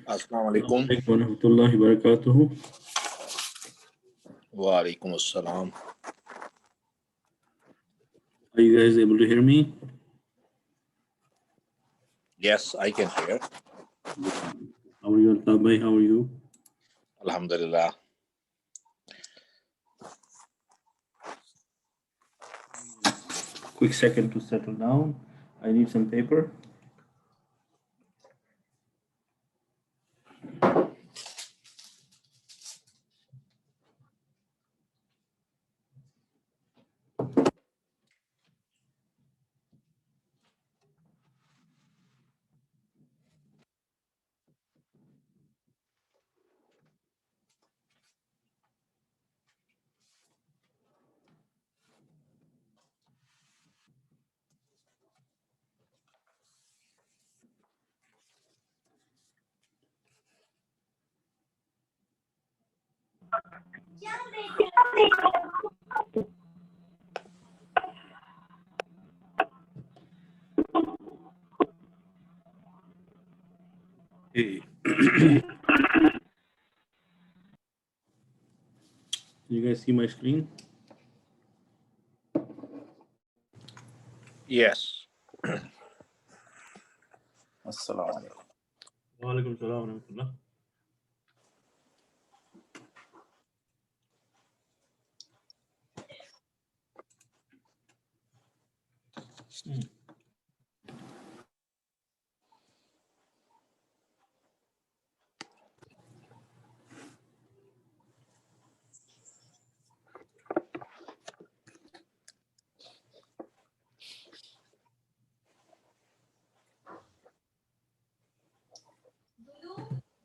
Assalamu alaikum. Warahmatullahi wabarakatuh. Wa alaikum assalam. Are you guys able to hear me? Yes, I can hear. How are you, Al-Baqarah? How are you? Alhamdulillah. Quick second to settle down. I need some paper. Hey. You guys see my screen? Yes. Assalamu alaikum. Wa alaikum salam wa rahmatullah.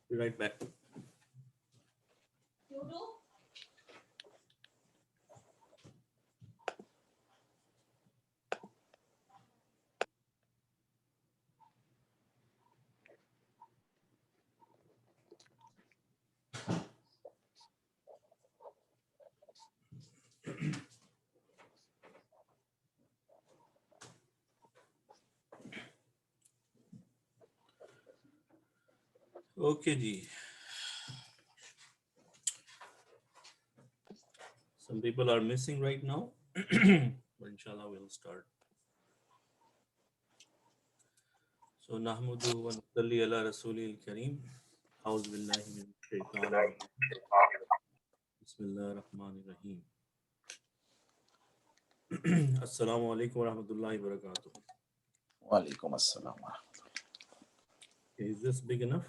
Be right back. Okay, ji. Some people are missing right now, but inshallah we'll start. So, nahmudu wa nusalli ala rasulil kareem. A'udhu billahi min shaitanir rajim. Bismillahir rahmanir rahim. Assalamu alaikum wa rahmatullahi wa barakatuh. Wa alaikum assalam. Is this big enough?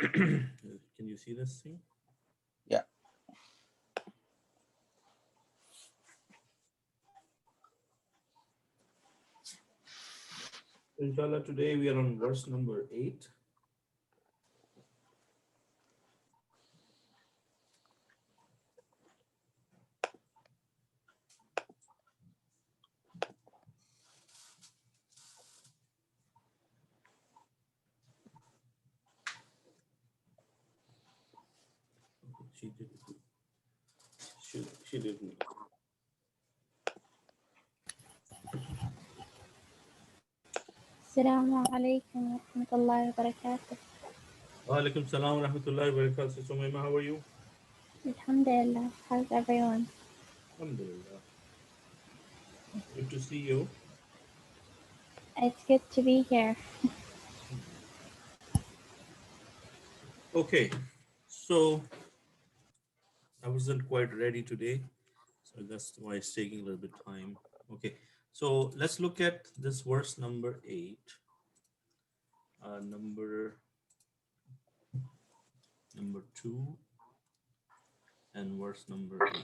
Can you see this thing? Yeah. Inshallah, today we are on verse number 8. She didn't. السلام عليكم ورحمة الله وبركاته. Wa alaikum salam wa rahmatullahi wa barakatuh. So, Maima, how are you? Alhamdulillah. How's everyone? Alhamdulillah. Good to see you. It's good to be here. Okay, so I wasn't quite ready today, so that's why it's taking a little bit time. Okay, so let's look at this verse number 8. Number 2 and verse number 8.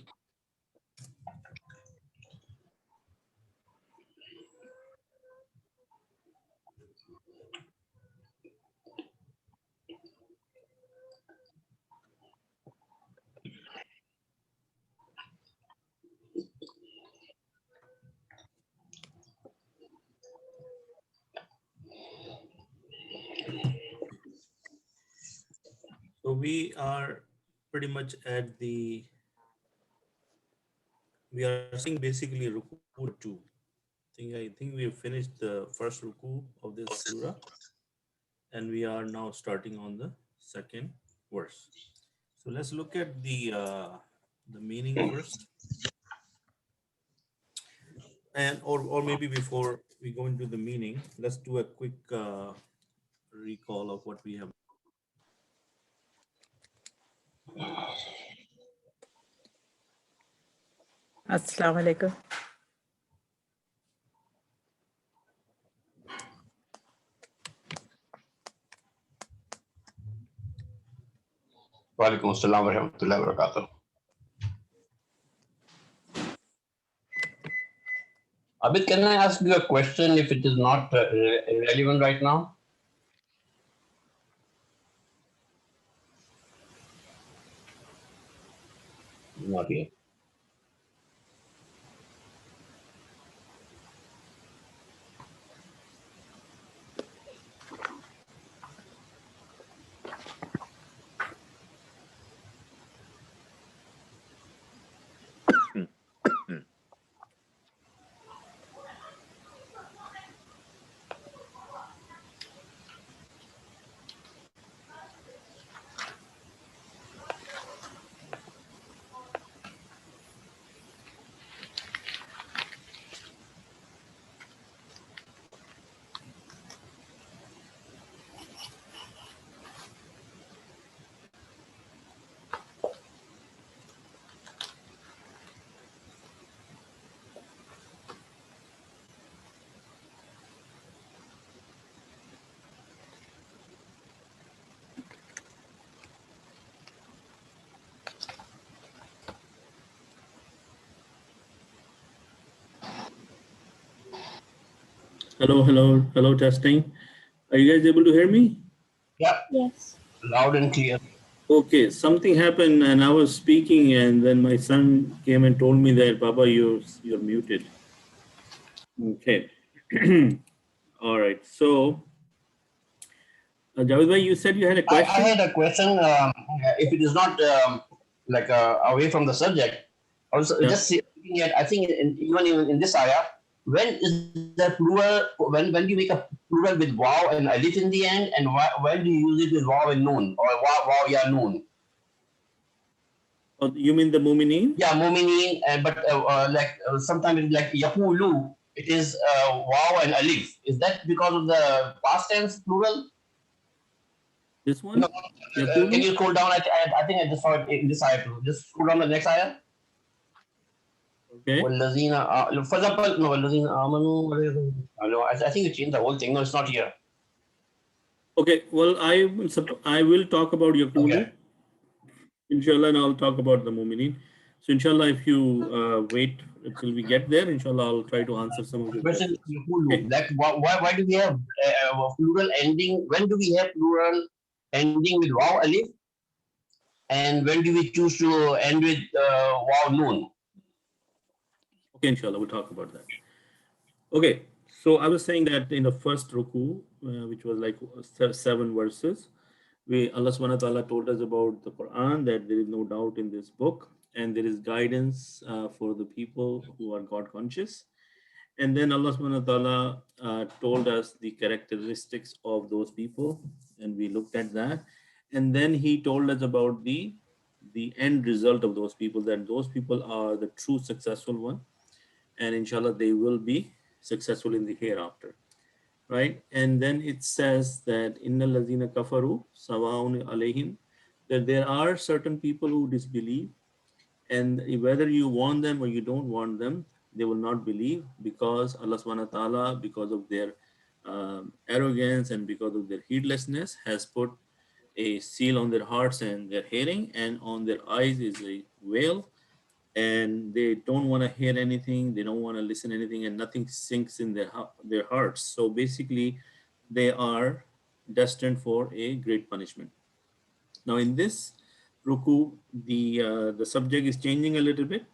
So we are pretty much at we are seeing basically ruku 2. I think we have finished the first ruku of this surah. and we are now starting on the second verse. So let's look at the meaning first, and or maybe before we go into the meaning, let's do a quick recall of what we have. Assalamu alaikum. Walaikum assalam wa rahmatullahi wa barakatuh. Abid, can I ask you a question if it is not relevant right now? Not yet. Hello, testing. Are you guys able to hear me? Yeah, Yes. loud and clear. Okay, something happened and I was speaking and then my son came and told me that, Papa, you're muted. Okay. All right. So, Javed bhai, you said you had a I question? had a question. If it is not away from the subject, I was Yeah. just looking at, I think even in this ayah, when is the plural, when do you make a plural with waw and alif in the end, and when do you use it with waw and noon, or waw ya noon? Oh, you mean the mu'mineen? Yeah, mu'mineen, but sometimes it's like yaqulu, it is waw and alif. Is that because of the past tense plural? This one? No. Yaqulu? Can you scroll down? I think I just saw it in this ayah too. Just scroll down to the next ayah. Okay. والذين for example, no, والذين آمنوا. No, I think you changed the whole thing. No, it's not here. Okay. Well, I will talk about Yaqulu. Okay. Inshallah, and I'll talk about the mu'mineen. So, inshallah, if you wait till we get there, inshallah, I'll try to answer some of your Question questions. yaqulu. Okay. Like why do we have plural ending? When do we have plural ending with waw alif? And when do we choose to end with waw noon? Okay, inshallah, we'll talk about that. Okay, so I was saying that in the first ruku, which was like 7 verses, Allah subhanahu wa ta'ala told us about the Quran, that there is no doubt in this book and there is guidance for the people who are God conscious. And then Allah subhanahu wa ta'ala told us the characteristics of those people, and we looked at that. And then he told us about the end result of those people, that those people are the true successful one, and inshallah they will be successful in the hereafter, right? And then it says that innal lazina kafaru sawaun alayhim, that there are certain people who disbelieve, and whether you want them or you don't want them, they will not believe, because Allah subhanahu wa ta'ala, because of their arrogance and because of their heedlessness, has put a seal on their hearts and their hearing, and on their eyes is a veil, and they don't want to hear anything, they don't want to listen anything, and nothing sinks in their hearts. So basically, they are destined for a great punishment. Now, in this ruku, the subject is changing a little bit,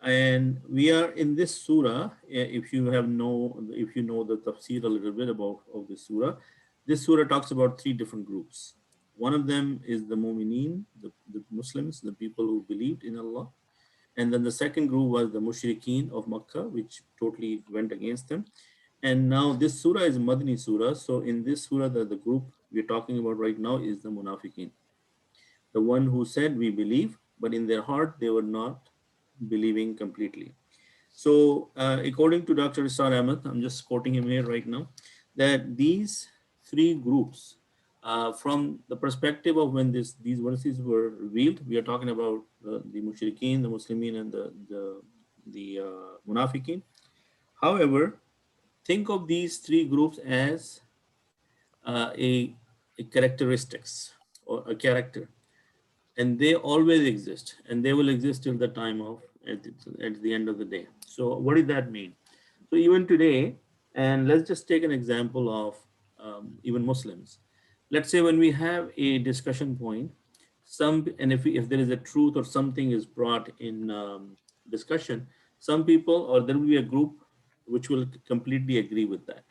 and we are in this surah. If you know the tafsir a little bit about of this surah talks about 3 different groups. One of them is the mu'mineen, the Muslims, the people who believed in Allah. And then the second group was the mushrikeen of Makkah, which totally went against them. And now this surah is Madani surah. So in this surah, the group we're talking about right now is the munafiqeen. The one who said we believe, but in their heart they were not believing completely. So according to Dr. Isar Ahmed, I'm just quoting him here right now, that these three groups, from the perspective of when these verses were revealed, we are talking about the mushrikeen, the Muslimin, and the munafiqeen. However, think of these three groups as a characteristics or a character, and they always exist, and they will exist till the time of at the end of the day. So what does that mean? So even today, and let's just take an example of even Muslims. Let's say when we have a discussion point, and if there is a truth or something is brought in discussion, some people or there will be a group which will completely agree with that.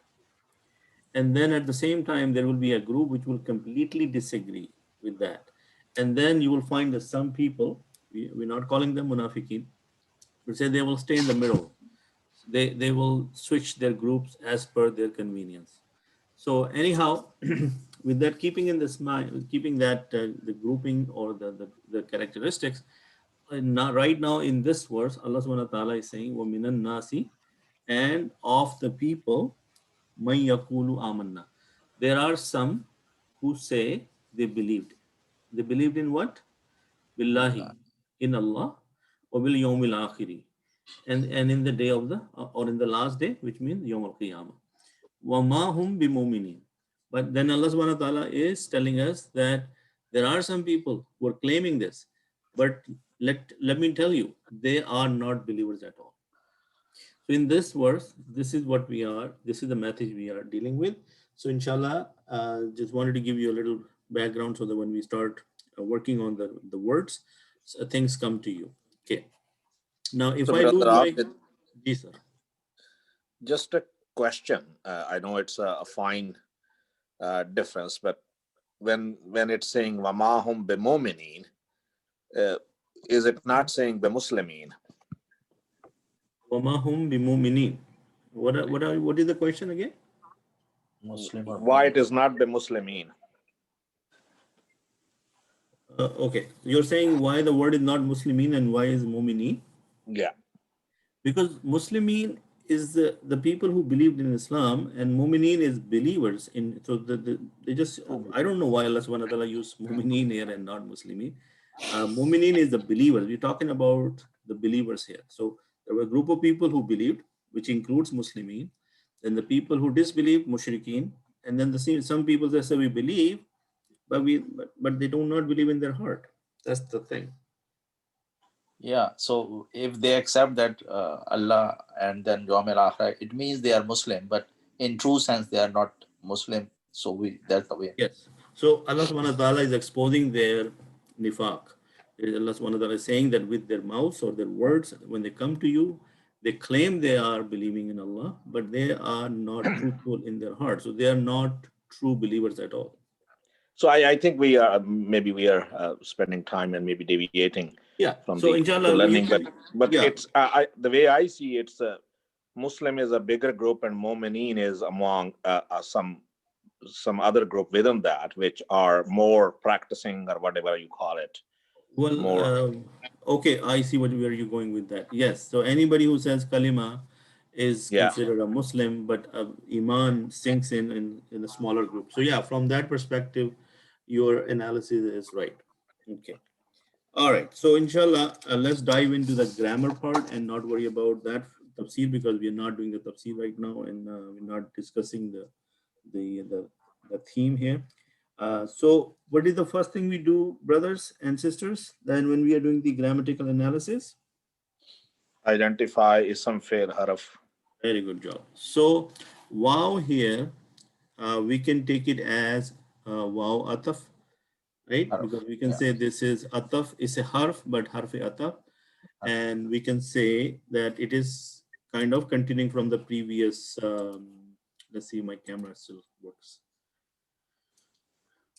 And then at the same time, there will be a group which will completely disagree with that. And then you will find that some people, we're not calling them munafiqeen, but say they will stay in the middle. They will switch their groups as per their convenience. So anyhow, with that, keeping in this mind, keeping that the grouping or the characteristics, right now in this verse, Allah subhanahu wa ta'ala is saying, وَمِنَ النَّاسِ, and of the people, مَن يَقُولُ آمَنَّا. There are some who say they believed. They believed in what? Billahi, in Allah, or bil yawmil akhiri, and in the day of the, or in the last day, which means Yawm al-Qiyamah. وَمَا هُمْ بِمُؤْمِنِينَ. But then Allah subhanahu wa ta'ala is telling us that there are some people who are claiming this, but let me tell you, they are not believers at all. So in this verse, this is what we are, this is the message we are dealing with. So inshallah, just wanted to give you a little background so that when we start working on the words, so things come to you. Okay. Now, if So I lose Brother my, Abid, yes, sir. just a question. I know it's a fine difference, but when it's saying وَمَا هُمْ بِمُؤْمِنِينَ, is it not saying بِمُسْلِمِينَ? وَمَا هُمْ بِمُؤْمِنِينَ. What is the question again? Muslim or Why it is not بِمُسْلِمِينَ? Okay, you're saying why the word is not Muslimin and why is Mu'minin? Yeah. Because Muslimin is the people who believed in Islam, and Mu'minin is believers in. So they just, I don't know why Allah subhanahu wa ta'ala used Mu'minin here and not Muslimin. Mu'minin is the believers. We're talking about the believers here. So there were a group of people who believed, which includes Muslimin, then the people who disbelieved, Mushrikeen, and then some people that say we believe, but they do not believe in their heart. That's the thing. Yeah, so if they accept that Allah and then Yawm al-Akhirah, it means they are Muslim, but in true sense they are not Muslim. So that's the way. Yes. So Allah subhanahu wa ta'ala is exposing their nifaq. Allah subhanahu wa ta'ala is saying that with their mouths or their words, when they come to you, they claim they are believing in Allah, but they are not truthful in their heart. So they are not true believers at all. So I think we are spending time and maybe deviating from So the inshallah, learning, but yeah. it's the way I see it's Muslim is a bigger group and Mu'mineen is among some other group within that, which are more practicing or whatever you call it. Well, More. okay, I see where you're going with that. Yes, so anybody who says kalima is considered a Muslim, but Iman sinks in a smaller group. So yeah, from that perspective, your analysis is right. Okay. All right. So inshallah, let's dive into the grammar part and not worry about that tafsir, because we are not doing the tafsir right now, and we're not discussing the theme here. So what is the first thing we do, brothers and sisters, then when we are doing the grammatical analysis? Identify ism, fail, haraf. Very good job. So wow here, we can take it as wow ataf, right? Harf, Because we can yeah. say this is ataf is a harf, but harf ataf. And we can say that it is kind of continuing from the previous, let's see, my camera still works.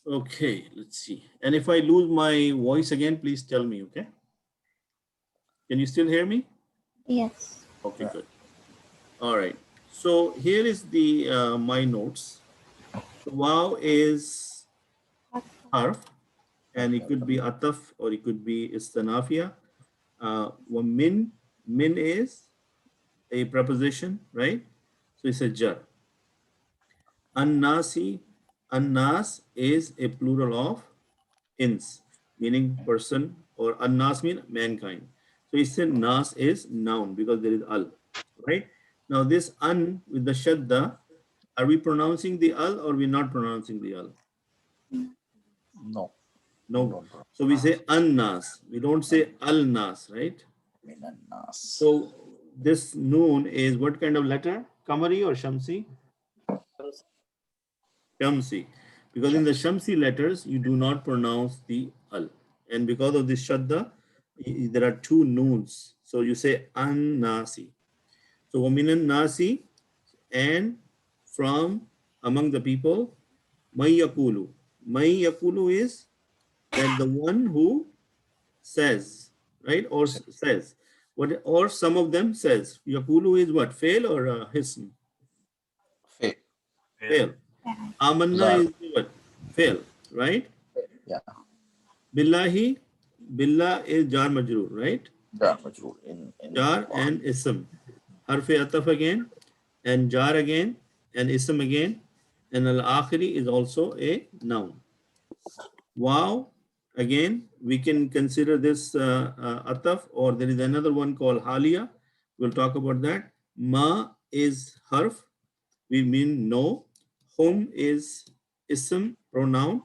Okay, let's see. And if I lose my voice again, please tell me, okay? Can you still hear me? Yes. Okay, good. All right. So here is the my notes. So wow is harf, and it could be ataf or it could be istanafia. Min is a preposition, right? So it's a jar. An-nasi, an-nas is a plural of ins, meaning person, or an-nas mean mankind. So it's a nas is noun because there is al, right? Now this an with the shadda, are we pronouncing the al or we not pronouncing the al? No. No. So we say an-nas. We don't say al-nas, right? Minanas. So this noon is what kind of letter? Kamari or Shamsi? Shamsi. Because in the Shamsi letters, you do not pronounce the al. And because of this shadda, there are two noons. So you say an-nasi. So waminan nasi, and from among the people, may yakulu. May yakulu is that the one who says, right? Or says. What, or some of them says. Yakulu is what? Fail or hism? Fail. Fail. Amanna Zar. is what? Fail, right? Yeah. Billahi, billah is jar majroor, right? Jar majroor in Jar and ism. Harfe ataf again, and jar again, and ism again, and al-akhiri is also a noun. Wow, again, we can consider this ataf, or there is another one called halia. We'll talk about that. Ma is harf, we mean no. Hum is ism, pronoun.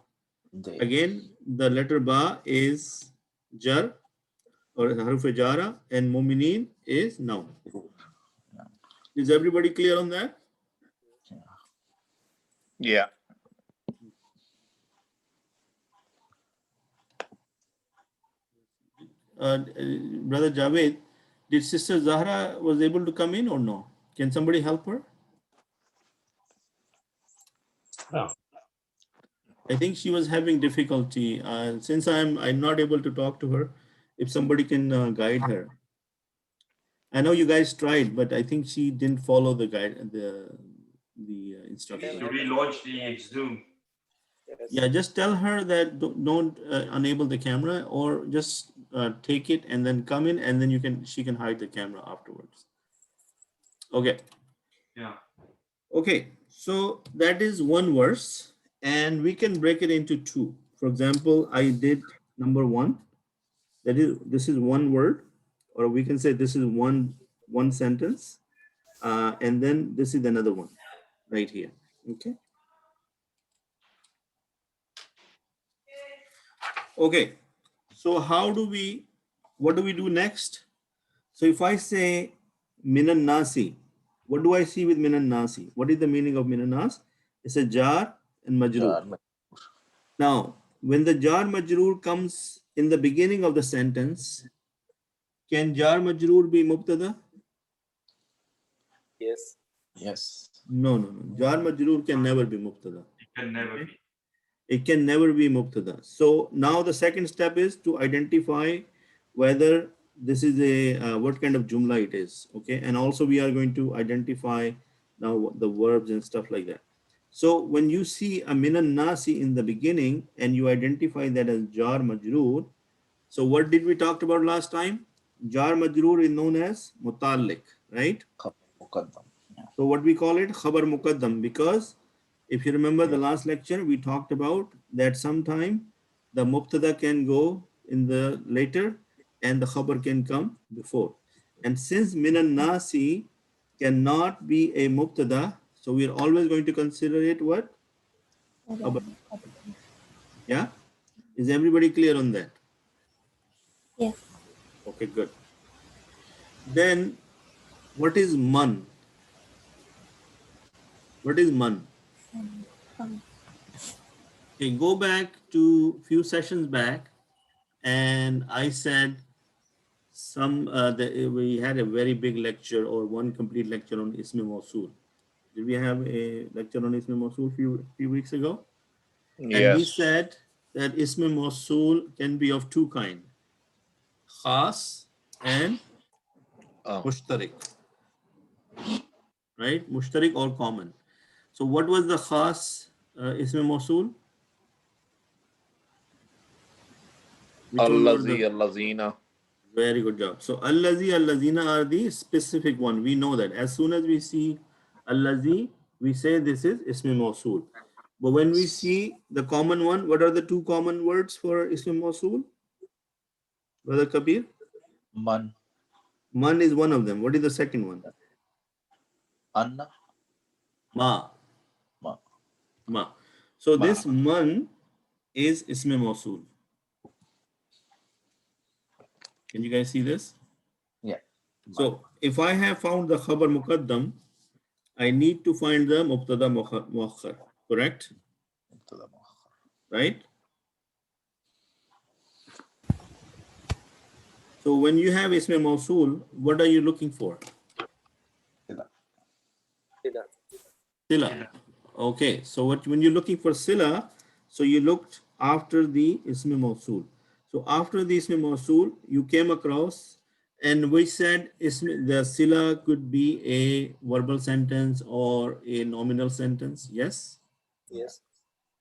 They. Again, the letter ba is jar or harf jara, and mu'minin is noun. Is everybody clear on that? Yeah. Brother Javed, did Sister Zahra was able to come in or no? Can somebody help her? No. I think she was having difficulty. Since I'm not able to talk to her, if somebody can guide her. I know you guys tried, but I think she didn't follow the guide, the instructions. To relaunch the Zoom. Yeah, just tell her that don't enable the camera, or just take it and then come in, and then she can hide the camera afterwards. Okay. Yeah. Okay, so that is one verse, and we can break it into two. For example, I did number one. This is one word, or we can say this is one sentence, and then this is another one right here. Okay. Okay. So what do we do next? So if I say minan nasi, what do I see with minan nasi? What is the meaning of minan nas? It's a jar and majroor. Jar. Now, when the jar majroor comes in the beginning of the sentence, can jar majroor be mubtada? Yes. Yes. No. Jar majroor can never be mubtada. It can never Okay. be. It can never be mubtada. So now the second step is to identify whether this is a what kind of jumla it is. Okay, and also we are going to identify now the verbs and stuff like that. So when you see a minan nasi in the beginning and you identify that as jar majroor, so what did we talk about last time? Jar majroor is known as mutalliq, right? Muqaddam. Yeah. So what we call it khabar muqaddam, because if you remember the last lecture, we talked about that sometime the mubtada can go in the later and the khabar can come before. And since minan nasi cannot be a mubtada, so we are always going to consider it what? Khabar. Yeah? Is everybody clear on that? Yes. Okay, good. Then what is man? What is man? Okay, go back to few sessions back, and I said we had a very big lecture or one complete lecture on Ism Mawsul. Did we have a lecture on Ism Mawsul few weeks ago? And we Yes. said that Ism Mawsul can be of two kinds, khas and mushtarik, right? Mushtarik or common. So what was the khas ism mawsool? Which one were Allazi, the? allazina. Very good job. So allazi, allazina are the specific one. We know that as soon as we see allazi, we say this is ism mawsool. But when we see the common one, what are the two common words for ism mawsool? Brother Kabir? Man, Man is one of them. What is the second one? anna, Ma. ma. Ma. So Ma. this man is ism mawsool. Can you guys see this? Yeah. So if I have found the khabar muqaddam, I need to find the mubtada muakhar, correct? Right? So when you have ism mawsool, what are you looking for? Sila. Okay, so when you're looking for sila, so you looked after the ism mawsool. So after the ism mawsool, you came across, and we said the sila could be a verbal sentence or a nominal sentence. Yes. Yes.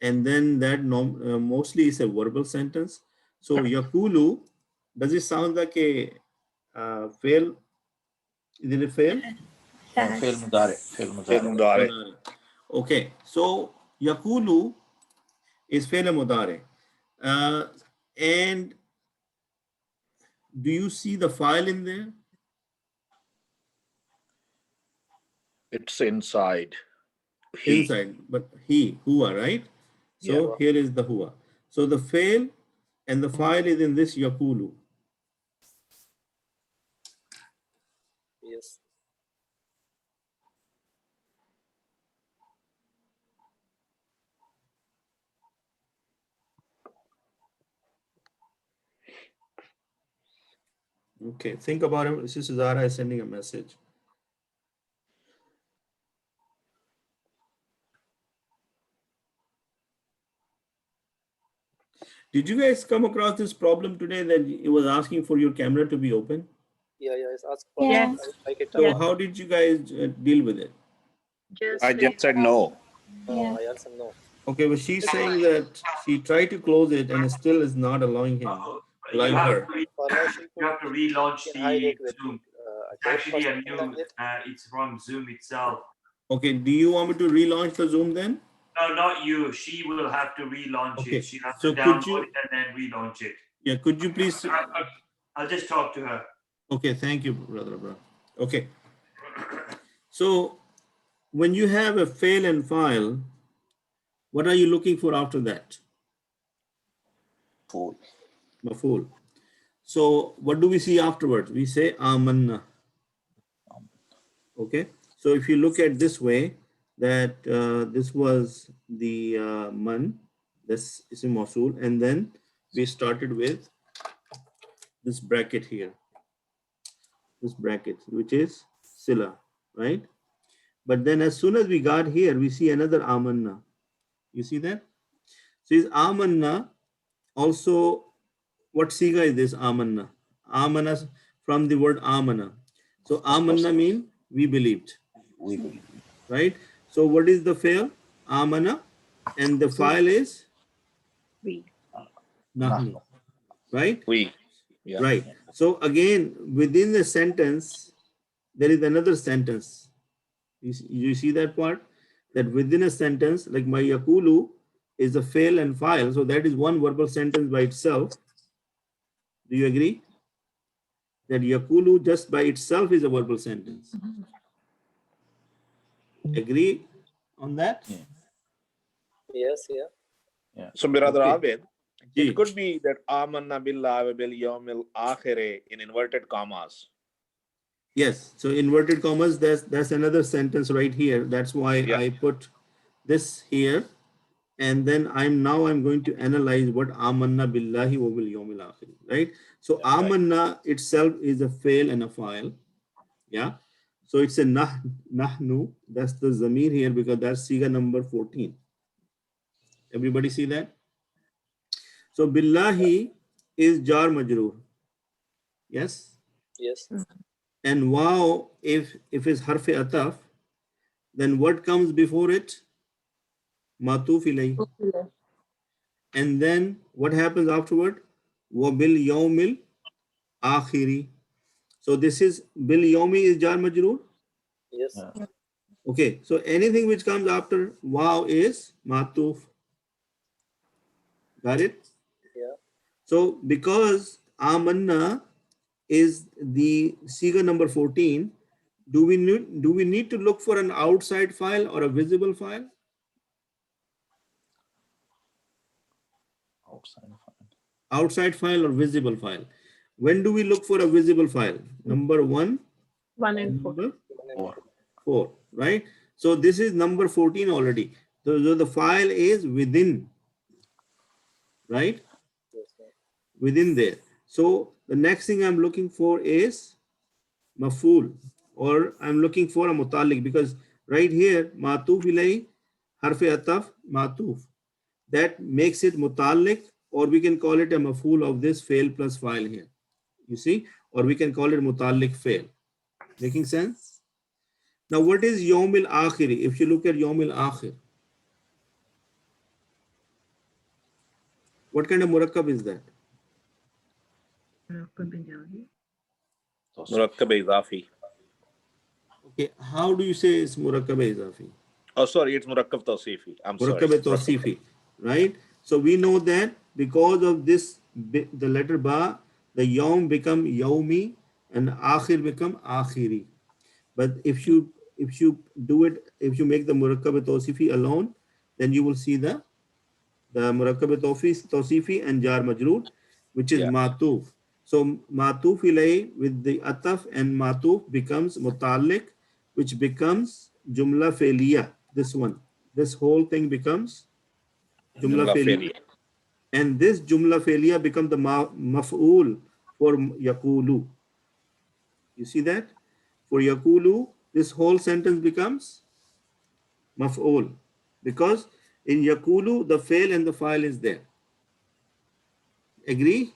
And then that mostly is a verbal sentence. So yakulu, does it sound like a fail? Is it a fail? Fail mudare. Fail Fi'l mudare. mudari. Okay, so yakulu is fail mudare. And do you see the file in there? It's inside. He. Inside, but he, huwa, right? So here is the huwa. So the fail and the file is in this yakulu. Yes. Okay, think about it. Sister Zara is sending a message. Did you guys come across this problem today that it was asking for your camera to be open? Yeah, it's asked for Yeah. like it. So how did you guys deal with it? I just said no. Yeah. I answer no. Okay, but she's saying that she tried to close it and it still is not allowing him, You allowing have her. to For now, she you have to relaunch can hide the it with Zoom. It's code or actually a something new. like that. It's from Zoom itself. Okay, do you want me to relaunch the Zoom then? No, not you. She will have to relaunch Okay, it. She'll have so to could download you- it and then relaunch it. Yeah, could you please? I'll just talk to her. Okay, thank you, brother. Okay, so when you have a fail and file, what are you looking for after that? Fool. Maful. So what do we see afterwards? We say amanna. Okay, so if you look at this way, that this was the man, this is a mawsool, and then we started with this bracket here, this bracket, which is sila, right? But then as soon as we got here, we see another amanna. You see that? So is amanna also, what siga is this amanna? Amanna from the word amana. So amanna means we believed, We believe. right? So what is the fail? Amana, and the file is nahnu, right? We. Yeah. Right. So again, within the sentence, there is another sentence. You see that part? That within a sentence, like my yakulu is a fail and file. So that is one verbal sentence by itself. Do you agree? That yakulu just by itself is a verbal sentence. Agree on that? Yeah. Yes, yeah. So, brother Okay. Abid, it could be that amanna billahi wa bil yawmil akhir in inverted commas. Yes. So inverted commas, that's another sentence right here. That's why I put this here. And then I'm going to analyze what amanna billahi wa bil yawmil akhir, right? So amanna itself is a fail and a file. Yeah. So it's a nahnu. That's the zamir here because that's siga number 14. Everybody see that? So billahi is jar majroor. Yes. Yes. And wow, if it's harf ataf, then what comes before it? Matuf ilay. And then what happens afterward? Wabil yawmil akhiri. So this is bil yawmi is jar majroor. Yes. Yeah. Okay, so anything which comes after wow is matuf. Got it? Yeah. So because amanna is the siga number 14, do we need to look for an outside file or a visible file? Outside file or visible file? When do we look for a visible file? Number 1, 1 and 4. number Four. 4, right? So this is number 14 already. So the file is within, right? Yes, sir. Within there. So the next thing I'm looking for is maful, or I'm looking for a mutalik, because right here matuf ilay harfi ataf matuf, that makes it mutalik, or we can call it a maful of this fail plus file here, you see, or we can call it mutalik fail. Making sense? Now what is yawmil akhiri? If you look at yawmil akhir, what kind of murakkab is that? Murakkab idafi. Okay, how do you say it's murakkab izafi? Oh, sorry, it's murakkab tawsifi. I'm sorry. Murakkab tawsifi, right? So we know that because of this, the letter ba, the yawm become yawmi and akhir become akhiri. But if you do it, if you make the murakkab tawsifi alone, then you will see the murakkab tawsifi and jar majroor, which is Yeah. matuf. So matuf ilay with the ataf and matuf becomes mutalik, which becomes jumla failiya. This one, this whole thing becomes jumla Jumla failiya. failiya. And this jumla failiya becomes the maf'ul for yakulu. You see that? For yakulu, this whole sentence becomes maf'ul, because in yakulu the fail and the file is there. Agree?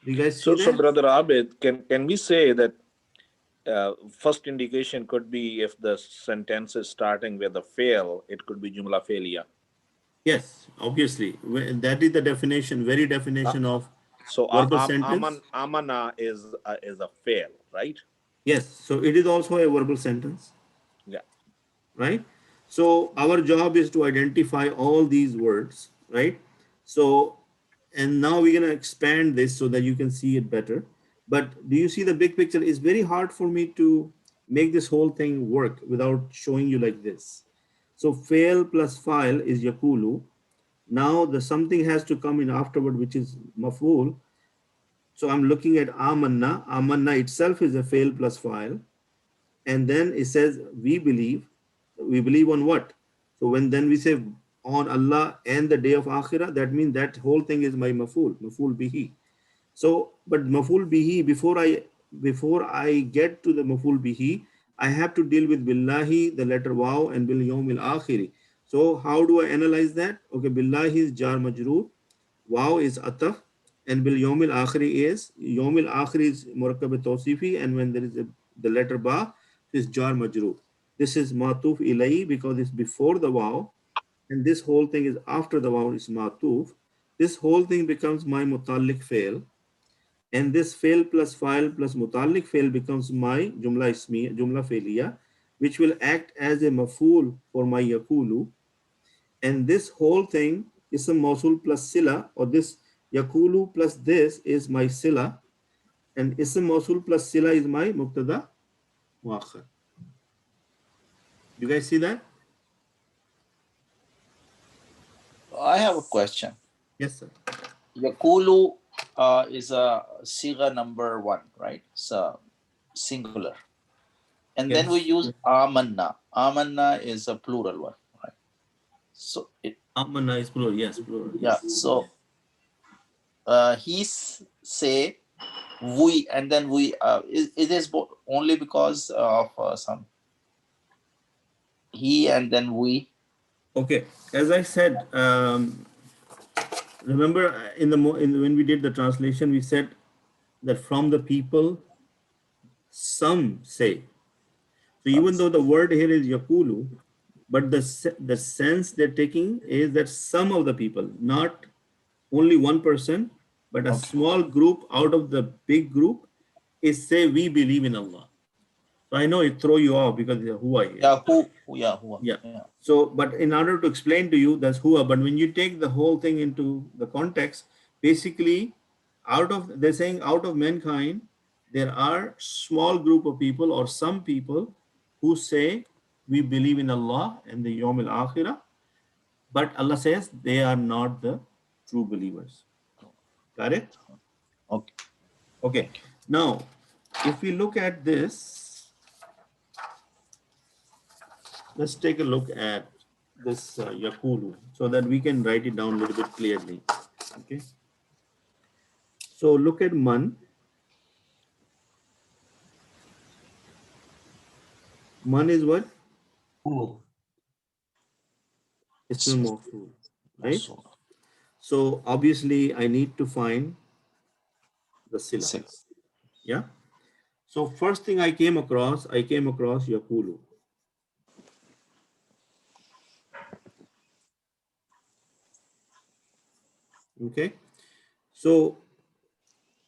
Do you guys see So that? Brother Abid, can we say that first indication could be if the sentence is starting with a fail, it could be jumla failiya. Yes, obviously. That is the definition, very definition of So verbal sentence. amana is a fail, right? Yes, so it is also a verbal sentence, Yeah. right? So our job is to identify all these words, right? So, and now we're going to expand this so that you can see it better. But do you see the big picture? It's very hard for me to make this whole thing work without showing you like this. So fail plus file is yakulu. Now the something has to come in afterward, which is maf'ul. So I'm looking at amanna. Amanna itself is a fail plus file. And then it says, we believe on what? So when then we say on Allah and the day of Akhirah, that means that whole thing is my maf'ul bihi. So, but maf'ul bihi, before I get to the maf'ul bihi, I have to deal with billahi, the letter waw, and bil yawmil akhiri. So how do I analyze that? Okay, billahi is jar majroor, waw is ataf, and bil yawmil akhiri is murakkab tawsifi, and when there is the letter ba, is jar majroor. This is matuf ilay because it's before the waw, and this whole thing is after the waw is matuf. This whole thing becomes my mutalik fail. And this fail plus file plus mutalik fail becomes my jumla ismiya, jumla failiya, which will act as a maf'ul for my yakulu. And this whole thing is a mawsul plus sila, or this yakulu plus this is my sila, and ism mawsul plus sila is my mubtada muakhar. You guys see that? I have a question. Yes, sir. Yakulu is a siga number 1, right? It's a singular. And then we use amanna. Amanna is a plural one, right? So it, Amanna is plural, yes, plural. yeah. So he say we, and then we. It is only because of some he and then we. Okay, as I said, remember when we did the translation, we said that from the people, some say. So So even though the word here is yakulu, but the sense they're taking is that some of the people, not only one person, but a small group out of the big group is say we believe in Allah. So I know it throw you off because who are you? Yeah, who? Yeah, who? Yeah. So, but in order to explain to you, that's who. But when you take the whole thing into the context, basically, they're saying out of mankind, there are small group of people or some people who say we believe in Allah and the Yawm al-Akhirah, but Allah says they are not the true believers. Got it? Okay. Okay. Now, if we look at this, let's take a look at this yakulu so that we can write it down a little bit clearly. Okay. So look at man. Man is what? Fool. It's a mawfool, right? So obviously I need to find the sila. Yeah. So first thing I came across yakulu. Okay. So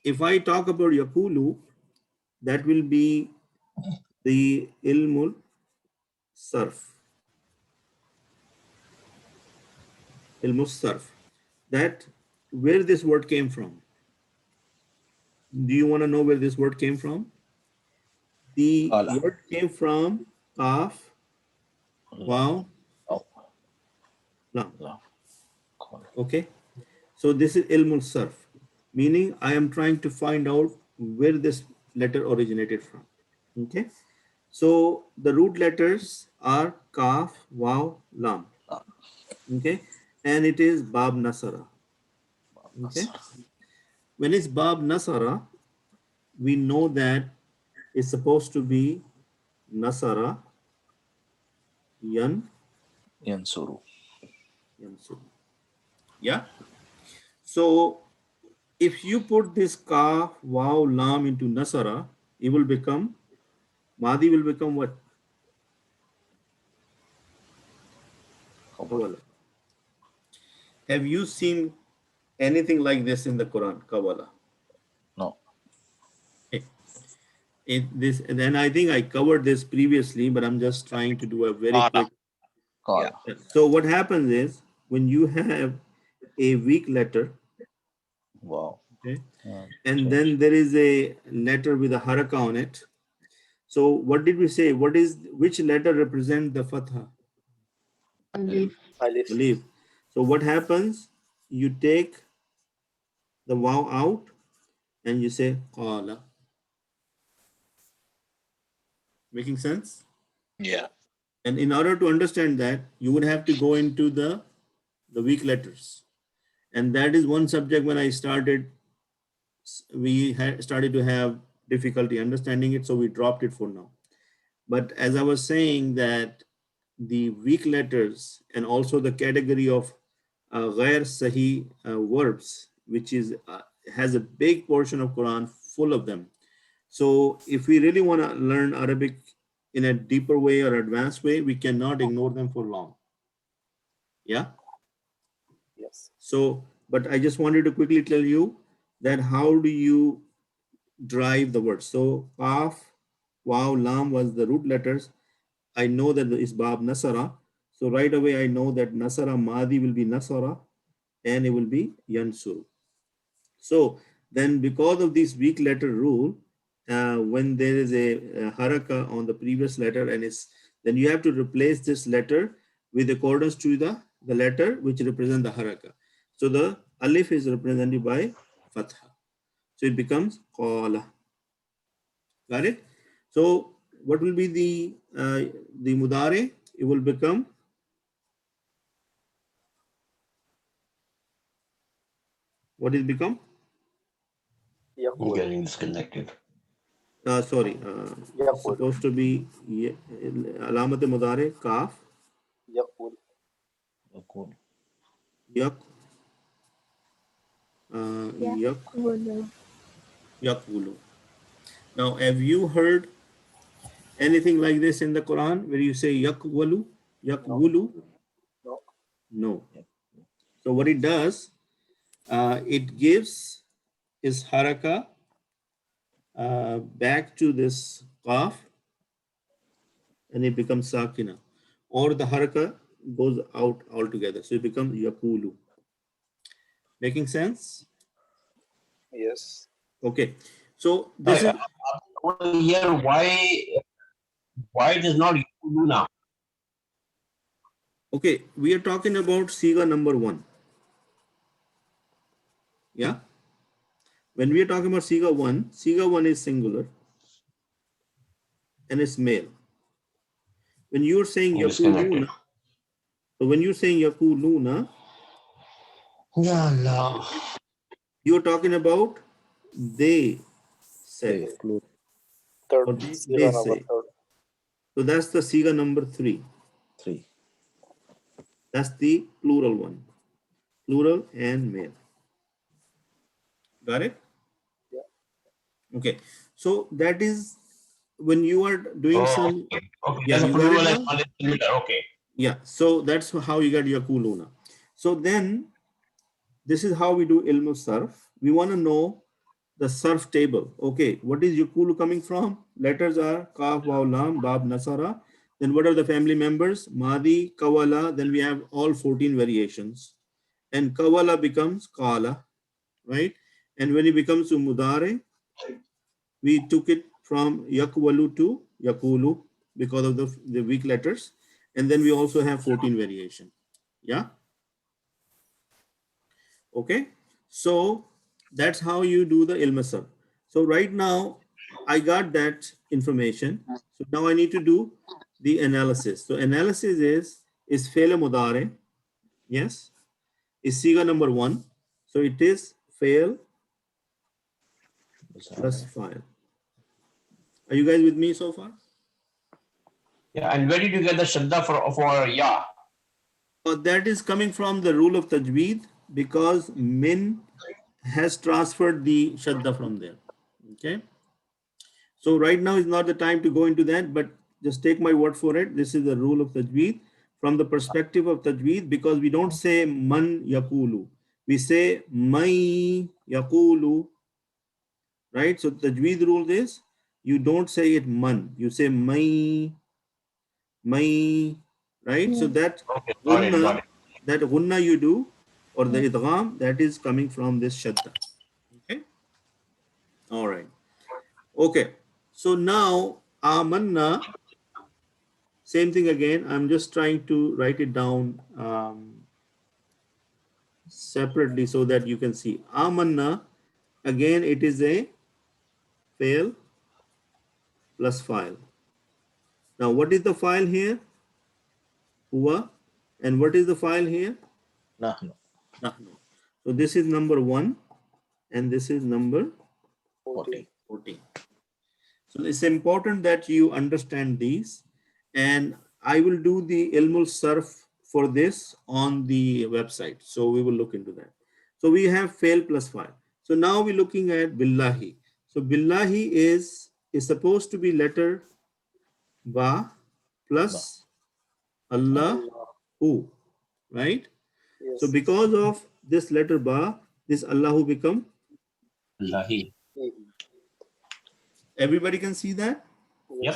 if I talk about yakulu, that will be the ilmul sarf. Ilmul sarf. That where this word came from. Do you want to know where this word came from? The word came from kaf, wow, lam. Okay. So this is ilmul sarf, meaning I am trying to find out where this letter originated from. Okay. So the root letters are kaf, wow, lam. Okay. And it is bab nasara. Okay. When it's bab nasara, we know that it's supposed to be nasara yansuru. Yeah. So if you put this kaf, wow, lam into nasara, it will become, Madi will become what? Kawala. Have you seen anything like this in the Quran? Kawala. No. Then I think I covered this previously, but I'm just trying to do a very quick. Yeah. So what happens is when you have a weak letter, wow, okay, and then there is a letter with a haraka on it. So what did we say? Which letter represent the fatha? Alif. Alif. So what happens? You take the wow out and you say qala. Making sense? Yeah. And in order to understand that, you would have to go into the weak letters. And that is one subject when I started, we had started to have difficulty understanding it, so we dropped it for now. But as I was saying that the weak letters and also the category of ghair sahi verbs, which is has a big portion of Quran full of them. So if we really want to learn Arabic in a deeper way or advanced way, we cannot ignore them for long. Yeah. Yes. So, but I just wanted to quickly tell you that how do you drive the word? So Qaf, Waw, Lam was the root letters. I know that it's Bab Nasara. So right away I know that Nasara Madi will be Nasara and it will be Yansur. So then because of this weak letter rule, when there is a haraka on the previous letter and then you have to replace this letter with accordance to the letter which represent the haraka. So the alif is represented by fatha. So it becomes qala. Got it? So what will be the mudare? It will become what it become? You're getting disconnected. Sorry, it's supposed to be alamat mudare kaf. Yaqul. Yak. Yaqulu. Yakulu. Now, have you heard anything like this in the Quran where you say yakwalu, yakwulu? No. No. So what it does, it gives its haraka back to this qaf and it becomes sakina, or the haraka goes out altogether. So it becomes yakulu. Making sense? Yes. Okay. So this is Over here, why it is not Yakulu now? okay. We are talking about Siga number 1. Yeah. When we are talking about Siga 1 is singular and it's male. When you're saying Disconnected. yakuluna, so when you're saying yakuluna, Ya Allah. you're talking about they say, Third. or Siga they number say. third. So that's the Siga number 3. 3. That's the plural one, plural and male. Got it? Yeah. Okay. So that is when you are doing some, Okay. yeah, That's a you got it plural now? and one is singular. Okay. Yeah. So that's how you get yakuluna. So then this is how we do ilmu sarf. We want to know the sarf table. Okay, what is yakulu coming from? Letters are kaf, waw, lam, bab, nasara. Then what are the family members? Madi, kawala. Then we have all 14 variations. And kawala becomes kala, right? And when it becomes mudare, we took it from yakwalu to yakulu because of the weak letters. And then we also have 14 variation. Yeah. Okay. So that's how you do the ilmasar. So right now I got that information. So now I need to do the analysis. So analysis is fail mudare. Yes. Is siga number 1. So it is fail plus file. Are you guys with me so far? Yeah. And where did you get the shadda for ya? That is coming from the rule of tajweed because min has transferred the shadda from there. Okay. So right now is not the time to go into that, but just take my word for it. This is the rule of tajweed from the perspective of tajweed, because we don't say man yakulu. We say mai yakulu, right? So tajweed rule is you don't say it man, you say mai, right? So that Okay. Got it. gunna you do, or the idgham, that is coming from this shadda. Okay. All right. Okay. So now amanna, same thing again. I'm just trying to write it down separately so that you can see. Amanna, again, it is a fail plus file. Now, what is the file here? Huwa. And what is the file here? Nahnu. Nahnu. So this is number 1 and this is number 14. 14. So it's important that you understand these, and I will do the ilmul sarf for this on the website. So we will look into that. So we have fail plus file. So now we're looking at billahi. So billahi is supposed to be letter ba plus Allah who, right? So Yes. because of this letter ba, this Allahu become, Lahi. everybody can see that? Yep.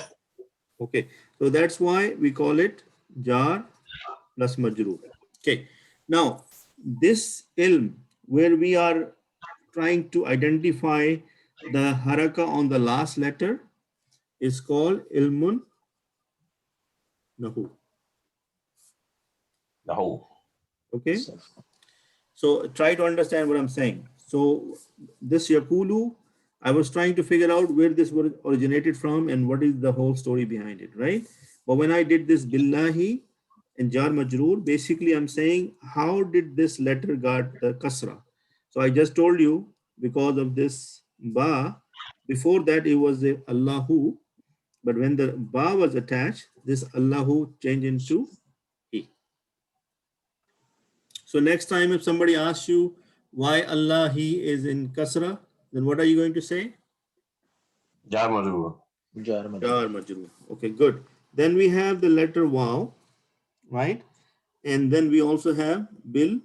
Okay, so that's why we call it jar plus majroor. Okay, now this ilm where we are trying to identify the haraka on the last letter is called ilmun nahu. Lahu. Okay, so try to understand what I'm saying. So this yakulu, I was trying to figure out where this was originated from and what is the whole story behind it, right? But when I did this billahi and jar majroor, basically I'm saying, how did this letter got the kasra? So I just told you, because of this ba, before that it was a Allahu, but when the ba was attached, this Allahu changed into he. So next time if somebody asks you why Allah he is in kasra, then what are you going to say? Jar majroor. Jar majroor. Jar majroor. Okay, good. Then we have the letter waw, right? And then we also have bil,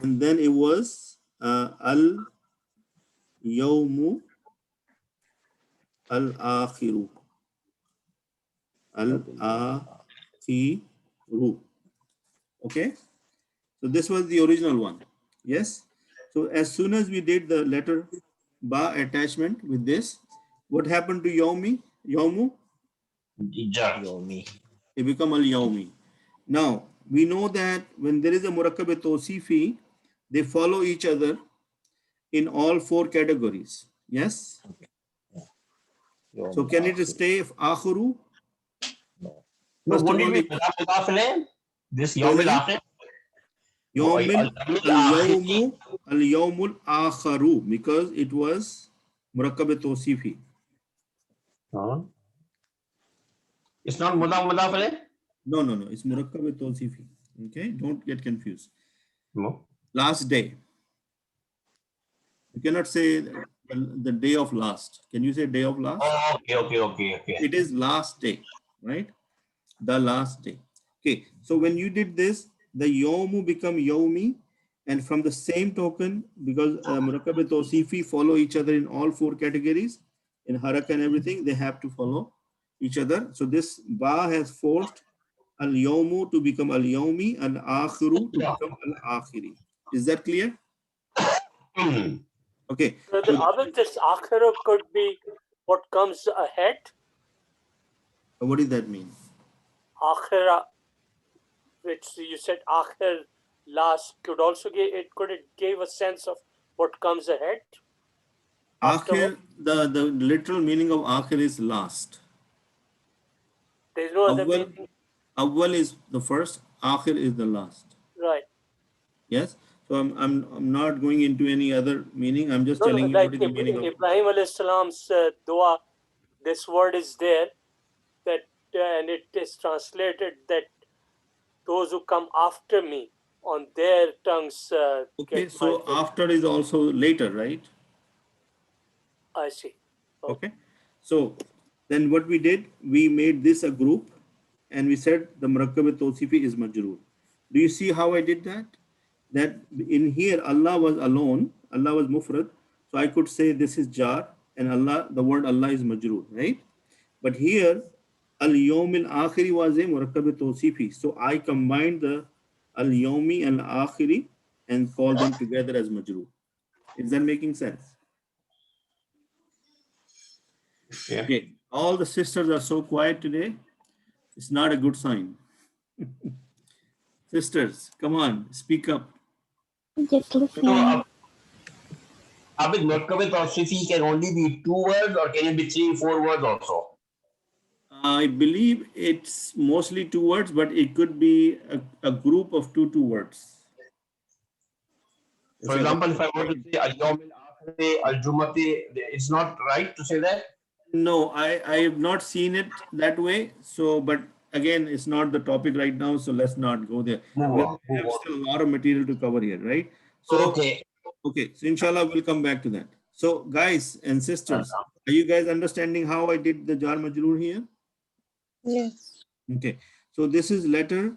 and then it was al yawmu al akhiru. Al akhiru. Okay, so this was the original one. Yes. So as soon as we did the letter ba attachment with this, what happened to yawmi? Yawmu? Jar. Yomi. It become al yawmi. Now we know that when there is a murakkab tawsifi, they follow each other in all four categories. Yes. So can it stay akhiru? No. No, First of wouldn't all, it be mudaf ilayh? This Say yawm that al-akhir? Yawmil Al-akhir. al yawmul akharu, because it was murakkab tawsifi. It's not mudaf ilayh? No, it's murakkab tawsifi. Okay, don't get confused. No. Last day. You cannot say the day of last. Can you say day of last? Oh, okay. It is last day, right? The last day. Okay, so when you did this, the yomu become yomi, and from the same token, because murakkab tawsifi follow each other in all four categories, in haraka and everything, they have to follow each other. So this ba has forced al yomu to become al yomi, and akhiru to become al akhiri. Is that clear? Okay. So the other this akhira could be what comes ahead. What does that mean? Akhira, which you said akhir last, could also give it give a sense of what comes ahead. Akhir, the literal meaning of akhir is last. There's no other Awwal, meaning. awwal is the first, akhir is the last. Right. Yes. So I'm not going into any other meaning. I'm just telling you like what is the meaning of Ibrahim alayhi salam's dua. This word is there, that and it is translated that those who come after me, on their tongues. Okay, so after is also later, right? I see. Okay. So then what we did, we made this a group, and we said the murakkab tawsifi is majroor. Do you see how I did that? That in here Allah was alone, Allah was mufrad, so I could say this is jar, and Allah, the word Allah is majroor, right? But here al-yawm al-akhiri was a murakkab tawsifi, so I combined the al-yawmi and al-akhiri and called them together as majroor. Is that making sense? Okay, all the sisters are so quiet today. It's not a good sign. Sisters, come on, speak up. Just listening. Abid, murakkab tawsifi can only be 2 words, or can it be 3, 4 words also? I believe it's mostly 2 words, but it could be a group of two words. For example, if I were to say al-yawm al-akhir, al-jumati, it's not right to say that? No, I have not seen it that way. So, but again, it's not the topic right now, so let's not go there. We have still a lot of material to cover here, right? So, okay, so inshallah, we'll come back to that. So, guys and sisters, are you guys understanding how I did the jar majroor here? Yes. Okay, so this is letter,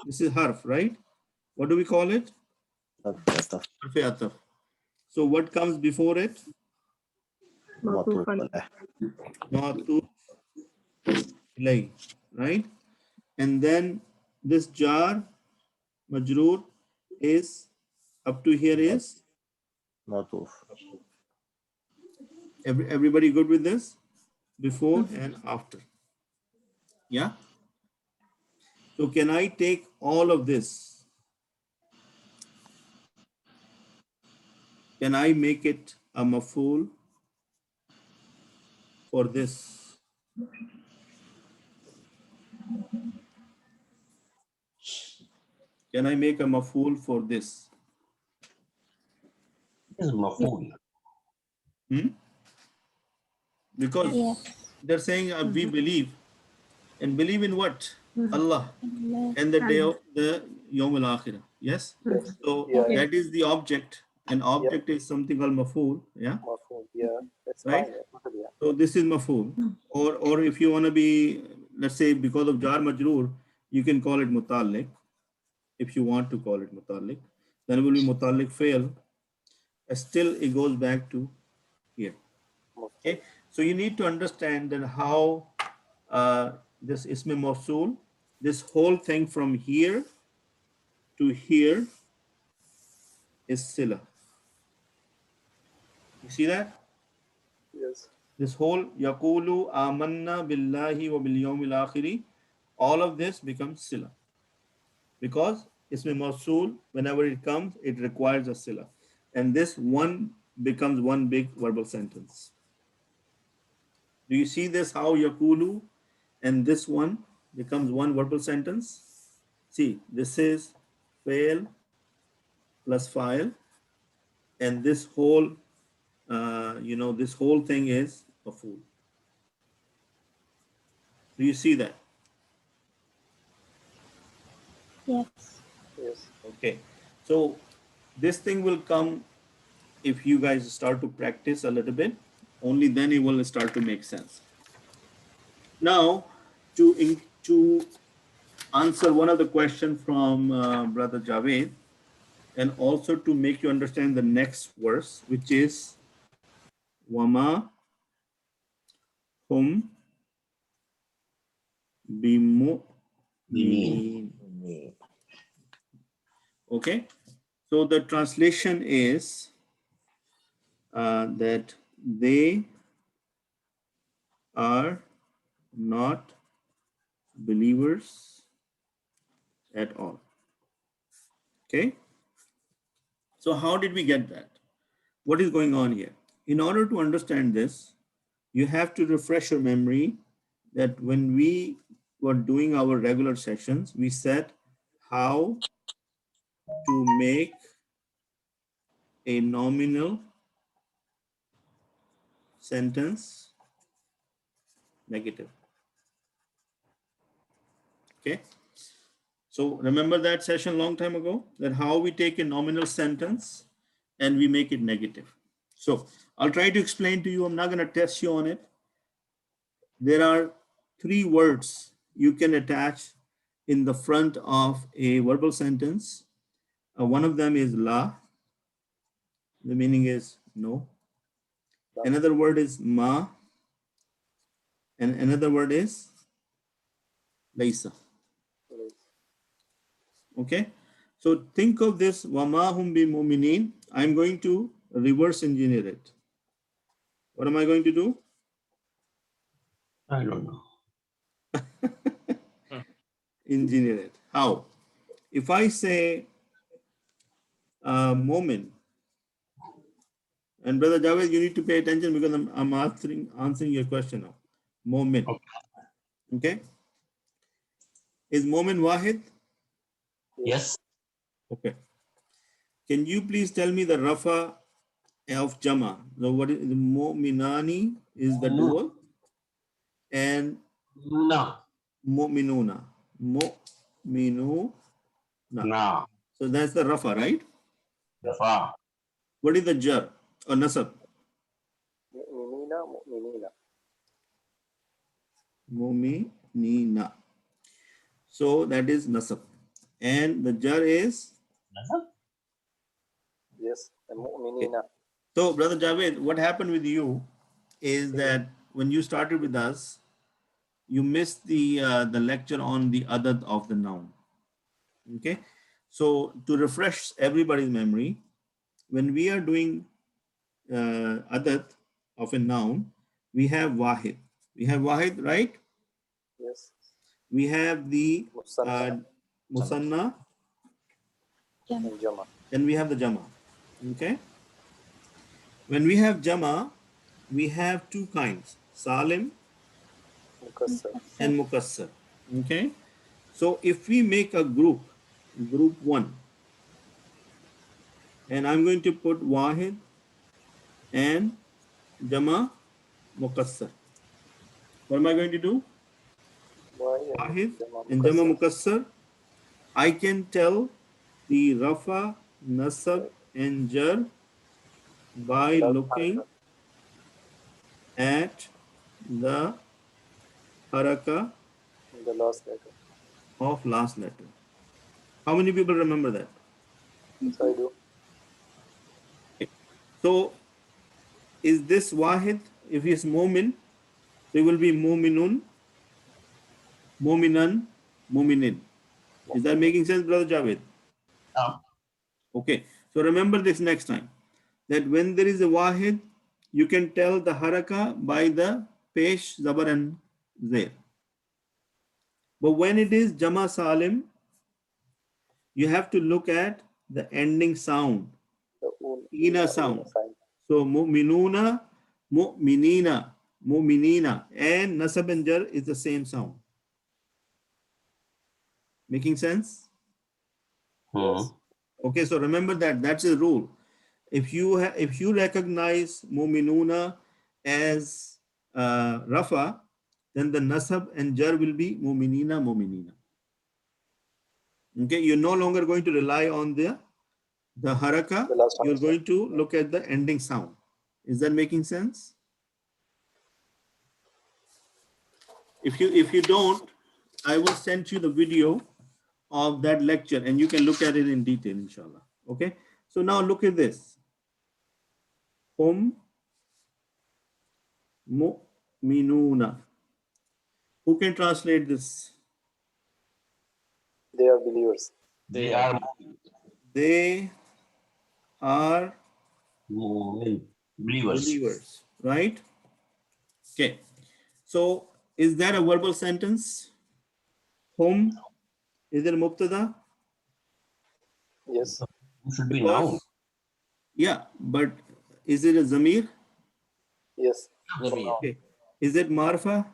this is harf, right? What do we call it? Harf ataf. So what comes before it? Ma'tuf ilay, right? And then this jar majroor is up to here is Ma'tuf. Everybody good with this? Before and after. Yeah. So can I take all of this? Can I make it a maf'ul for this? Can I make a maf'ul for this? This is maf'ul. Because they're saying we believe. And believe in what? Allah. And the day of the Yawm al-Akhirah. Yes? So that is the object. An object is something called maf'ul. Yeah? Yeah, that's Right? fine. Yeah. So this is maf'ul. Or if you want to be, let's say, because of jar majroor, you can call it mutalliq. If you want to call it mutalliq, then it will be mutalliq fail. Still, it goes back to here. Okay. So you need to understand that how this ism mawsul, this whole thing from here to here is sila. You see that? Yes. This whole yaqulu amanna billahi wa bil yawmil akhiri, all of this becomes sila. Because ism mawsul, whenever it comes, it requires a sila. And this one becomes one big verbal sentence. Do you see this how yaqulu and this one becomes one verbal sentence? See, this is fail plus file, and this whole, this whole thing is a fool. Do you see that? Yes. Yes. Okay. So this thing will come if you guys start to practice a little bit. Only then it will start to make sense. Now, to answer one of the questions from Brother Javed, and also to make you understand the next verse, which is Wama hum bimu'minin. Okay, so the translation is that they are not believers at all. Okay, so how did we get that? What is going on here? In order to understand this, you have to refresh your memory that when we were doing our regular sessions, we said how to make a nominal sentence negative. Okay. So remember that session long time ago, that how we take a nominal sentence and we make it negative. So I'll try to explain to you. I'm not going to test you on it. There are 3 words you can attach in the front of a verbal sentence. One of them is la. The meaning is no. Another word is ma. And another word is laisa. Okay. So think of this wama hum bi mu'minin. I'm going to reverse engineer it. What am I going to do? I don't know. Engineer it. How? If I say moment, and Brother Javed, you need to pay attention because I'm answering your question now. Moment. Okay. Is moment wahid? Yes. Okay. Can you please tell me the rafa of jama? So what is the mu'minani is the dual, and No. mu'minuna. Mu'minuna. No. So that's the rafa, right? Rafa. What is the jar or nasab? Mu'minina. Mu'minina. So that is nasab. And the jar is? Yes. Mu'minina. So Brother Javed, what happened with you is that when you started with us, you missed the lecture on the adat of the noun. Okay. So to refresh everybody's memory, when we are doing adat of a noun, we have wahid. We have wahid, right? Yes. We have the musanna, And Jama. and we have the jama. Okay. When we have jama, we have 2 kinds, salim Mukassar. and mukassar. Okay. So if we make a group 1, and I'm going to put wahid and jama mukassar. What am I going to do? Wahid and jama mukassar. I can tell the rafa, nasab and jar by looking at the haraka The last letter. of last letter. How many people remember that? Yes, I do. So is this wahid? If he is mu'min, so it will be mu'minun, mu'minan, mu'minin. Is that making sense, Brother Javed? Okay. So remember this next time, that when there is a wahid, you can tell the haraka by the pesh, zabar and zair. But when it is jama salim, you have to look at the ending sound, The ina sound. So mu'minuna, mu'minina, mu'minina, and nasab and jar is the same sound. Making sense? Yes. Okay, so remember that that's the rule. If you recognize mu'minuna as rafa, then the nasab and jar will be mu'minina, mu'minina. Okay, you're no longer going to rely on the haraka. The last one. You're going to look at the ending sound. Is that making sense? If you don't, I will send you the video of that lecture and you can look at it in detail, inshallah. Okay, so now look at this. Hum mu'minuna. Who can translate this? They are believers. They are They are believers. believers, right? Okay, so is that a verbal sentence? Hum, is it a mubtada? Yes. It should be Because- noun. Yeah, but is it a zamir? Yes. Okay. Is it marfa?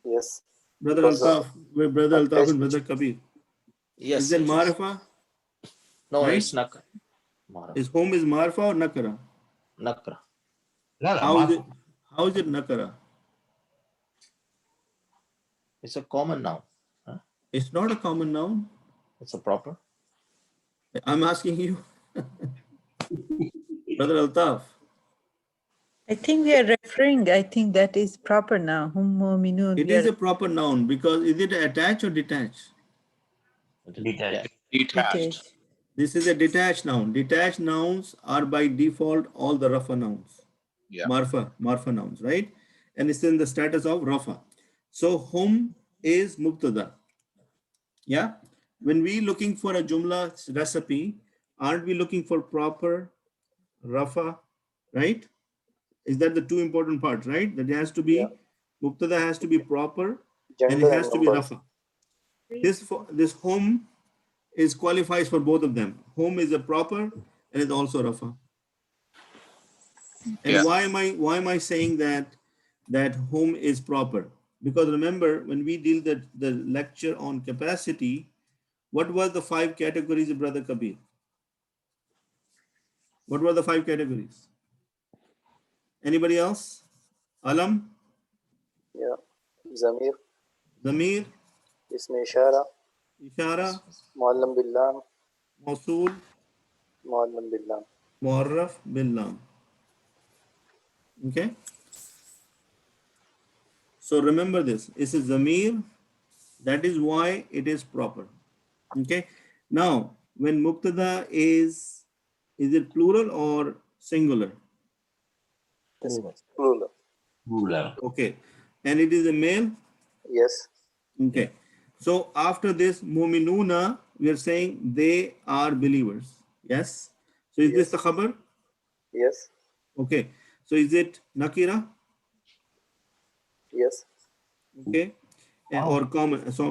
Yes. Brother Because, Altaf, Brother Altaf and Brother Kabir. Yes. Is it yes, yes. marfa? No, right? it's nakra. Mara. Is home is marfa or nakara? Nakra. No, no, How is it nakara? It's a common noun. Huh? It's not a common noun. It's a proper. I'm asking you. Brother Altaf. I think we are referring, I think that is proper now. Hum mu'minun. It We is are a proper noun because is it attached or detached? detached. Detached. This is a detached noun. Detached nouns are by default all the rafa nouns. Yeah. Marfa nouns, right? And it's in the status of rafa. So hum is mubtada. Yeah. When we looking for a jumla recipe, aren't we looking for proper rafa, right? Is that the two important parts, right? That it has to be, Yeah. mubtada has to be proper and Gender it has and to be numbers. rafa. This home is qualifies for both of them. Home is a proper and it's also rafa. And Yeah. why am I saying that home is proper? Because remember when we deal the lecture on capacity, what were the 5 categories, Brother Kabir? What were the 5 categories? Anybody else? Alam, Yeah. Zamir. Damir, Isme Ishara. Ishara, Muallam Billam. Mausul, Muallam Billam. Muarraf, Billam. Okay. So remember this. It's a Zamir. That is why it is proper. Okay. Now, when Muktada is it plural or singular? Plural. Ruler. Okay. And it is a male? Yes. Okay. So after this, Muminuna, we are saying they are believers. Yes. So is this the khabar? Yes. Okay. So is it nakira? Yes. Okay. Or common? So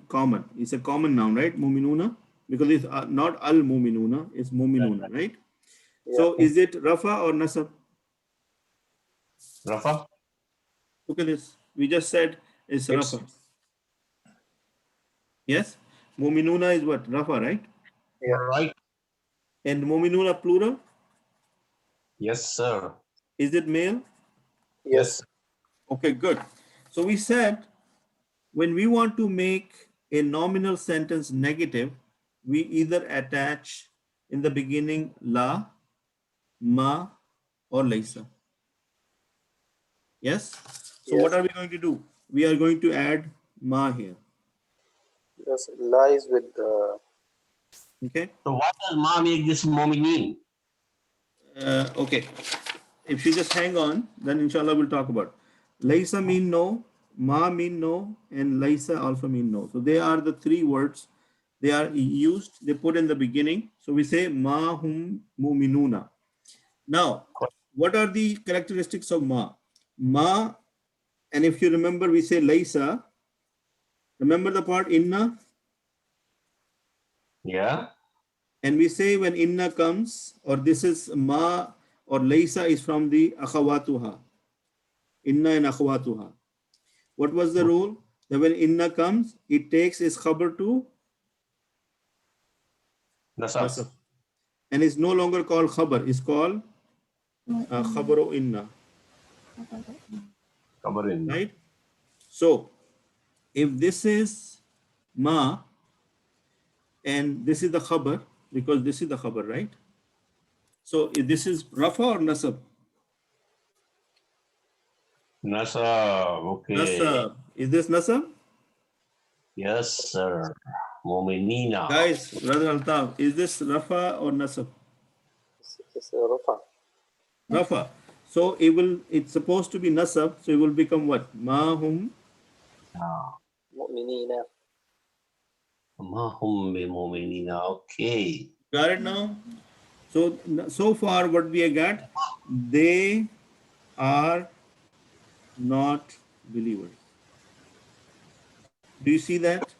common. It's a common noun, right? Muminuna. Because it's not al muminuna, it's muminuna, right? Yeah. So is it rafa or nasab? Rafa? Look at this. We just said it's rafa. Yes? Muminuna is what? Rafa, right? Yeah. Right. And muminuna plural? Yes, sir. Is it male? Yes. Okay, good. So we said when we want to make a nominal sentence negative, we either attach in the beginning la, ma, or laysa. Yes. So what Yes. are we going to do? We are going to add ma here. Yes. Lies with the. Okay. So what does ma make this mu'mineen? Okay. If you just hang on, then inshallah we'll talk about. Laisa mean no, ma mean no, and laisa also mean no. So they are the three words. They are used, they put in the beginning. So we say ma hum mu'minuna. Now, what are the characteristics of ma? Ma, and if you remember, we say laisa. Remember the part inna? Yeah. And we say when inna comes, or this is ma or laisa is from the akhawatuha. Inna and akhawatuha. What was the rule? That when inna comes, it takes its khabar to Nasab. nasab. And it's no longer called khabar, it's called khabaru inna. Kabarin. Right? So, if this is ma and this is the khabar, because this is the khabar, right? So, if this is rafa or nasab? Nasab. Okay. Nasab. Is this nasab? Yes, sir. Mu'minina. Guys, brother Altaf, is this rafa or nasab? It's a Rafa. Rafa. So it's supposed to be nasab, so it will become what? Mahum. Mu'minina. Ma hum bi mu'minina. Okay. Got it now? So far what we have got, they are not believers. Do you see that?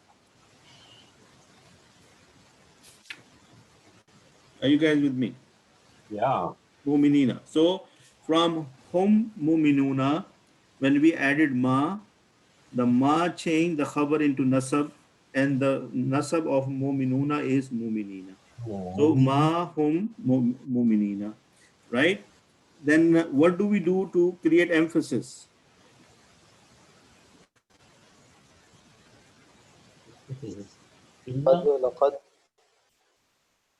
Are you guys with me? Yeah. Muminina. So from hum muminuna, when we added ma, the ma changed the khabar into nasab, and the nasab of muminuna is muminina. So ma hum muminina, right? Then what do we do to create emphasis? قد لقد.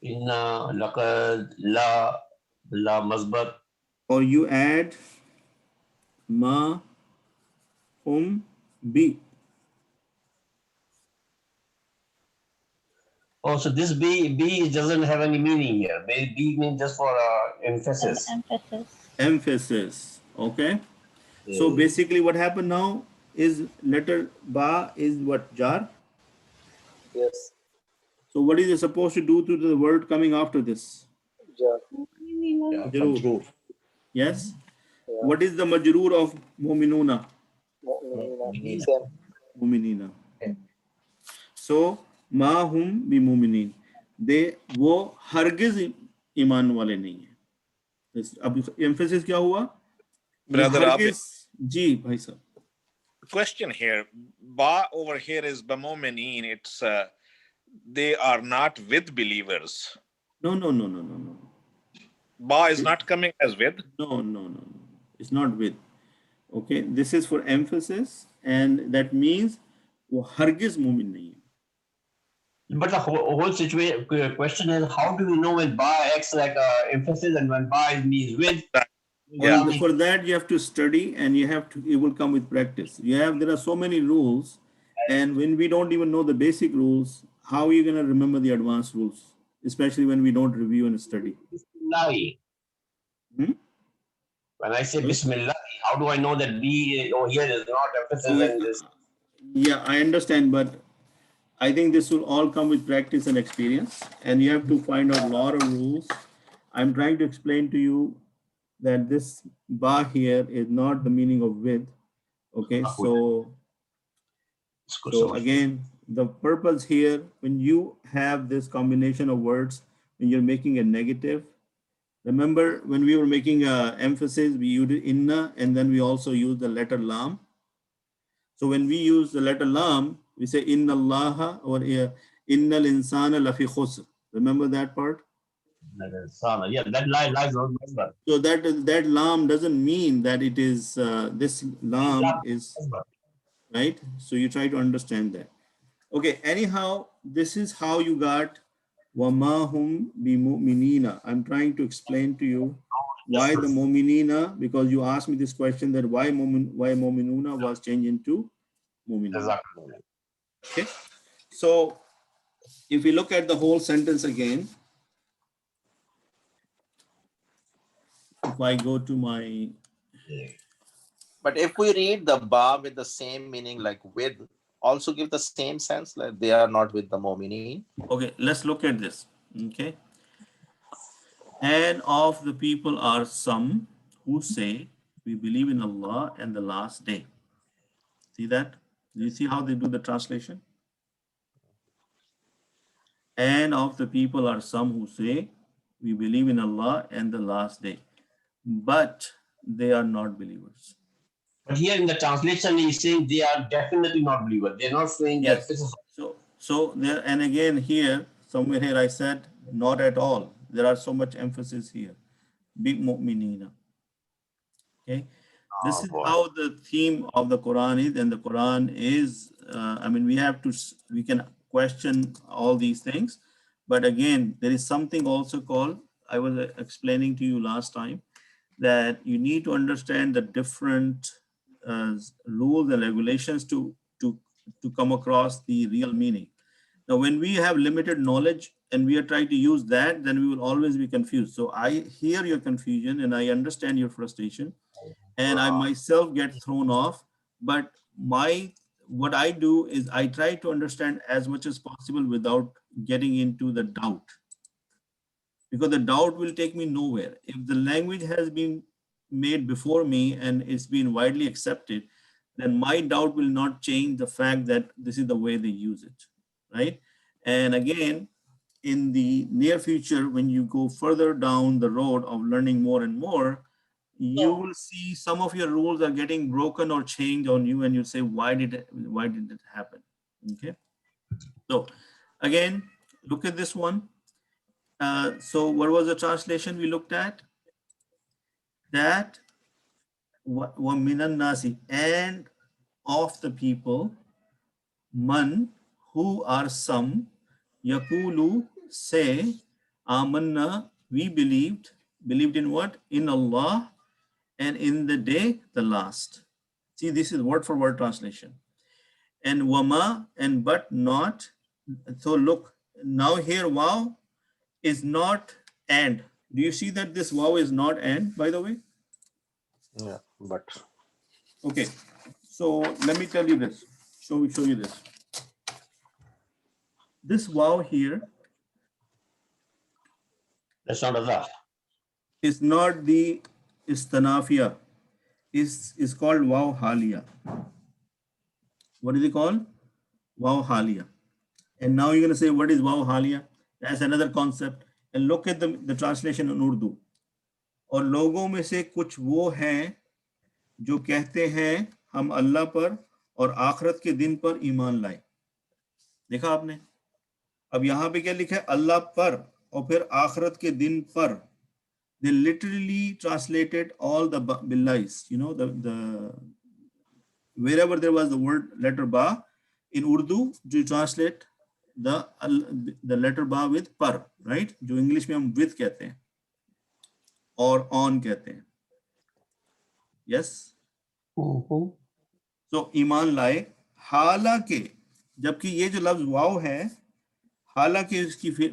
Inna laqad la masbat. Or you add ma hum bi. Oh, so this B doesn't have any meaning here. B means just for emphasis. Emphasis. Okay. So basically what happened now is letter ba is what? Jar. Yes. So what is it supposed to do to the word coming after this? Jar. Majroor. Yes. Yeah. What is the majroor of mu'minuna? Mu'minina. Same. Mu'minina. So ma hum bi mu'minin. वो हरगिज ईमान वाले नहीं है. अब emphasis क्या हुआ? Brother Abid, जी भाई साहब. question here. Ba over here is bamominin. It's they are not with believers. No. Ba is not coming as with. No. It's not with. Okay, this is for emphasis, and that means वो हरगिज मुमिन नहीं है. But the whole situation question is, how do we know when ba acts like emphasis and when ba means with? Well, for that you have to study, and it will come with practice. There are so many rules, and when we don't even know the basic rules, how are you going to remember the advanced rules, especially when we don't review and study? Bismillah. When I say Bismillah, how do I know that B over here is not emphasis and this? Yeah, I understand, but I think this will all come with practice and experience, and you have to find out a lot of rules. I'm trying to explain to you that this ba here is not the meaning of with. Okay, so again, the purpose here, when you have this combination of words, when you're making a negative, remember when we were making emphasis, we used inna, and then we also used the letter lam. So when we use the letter lam, we say inna allaha or innal insana lafi khusr. Remember that part? Yeah, that lies on number. So that lam doesn't mean that it is this lam is right. So you try to understand that. Okay. Anyhow, this is how you got wama hum bi mu'minina. I'm trying to explain to you Why the mu'minina? Because you asked me this question that why mu'minuna was changed into mu'minuna. Okay. So if we look at the whole sentence again, if I go to my... But if we read the ba with the same meaning like with, also give the same sense, like they are not with the mu'mineen. Okay, let's look at this. Okay. And of the people are some who say, we believe in Allah and the last day. See that? Do you see how they do the translation? And of the people are some who say, we believe in Allah and the last day, but they are not believers. But here in the translation, he's saying they are definitely not believers. They're not saying that Yes. this is. So there, and again here, somewhere here I said, not at all. There are so much emphasis here. Be mu'minina. Okay. This is how the theme of the Quran is, and the Quran is, I mean, we can question all these things, but again, there is something also called, I was explaining to you last time, that you need to understand the different rules and regulations to come across the real meaning. Now, when we have limited knowledge and we are trying to use that, then we will always be confused. So I hear your confusion and I understand your frustration, and I myself get thrown off. But what I do is I try to understand as much as possible without getting into the doubt, because the doubt will take me nowhere. If the language has been made before me and it's been widely accepted, then my doubt will not change the fact that this is the way they use it, right? And again, in the near future, when you go further down the road of learning more and more, you will see some of your rules are getting broken or changed on you, and you say, why did it happen? Okay. So again, look at this one. So what was the translation we looked at? That وَمِنَ النَّاسِ, and of the people, man, who are some, yakulu, say, amanna, we believed in what? In Allah and in the day, the last. See, this is word for word translation. And wama, and but not. So look, now here wow is not and. Do you see that this wow is not and, by the way? Yeah, but. Okay, so let me tell you this. Show you this. This wow here. That's not Allah. Is not the istanafia. Is called wow halia. What is it called? Wow halia. And now you're going to say, what is wow halia? That's another concept. And look at the translation in Urdu. और लोगों में से कुछ वो हैं जो कहते हैं हम अल्लाह पर और आखिरत के दिन पर ईमान लाए. देखा आपने? अब यहाँ पे क्या लिखा है? अल्लाह पर और फिर आखिरत के दिन पर. They literally translated all the billahs, you know, the wherever there was the word letter ba in Urdu, you translate the letter ba with par, right? जो English में हम with कहते हैं और on कहते हैं. Yes. So ईमान लाए, हालांकि, जबकि ये जो लफ्ज वाव है, हालांकि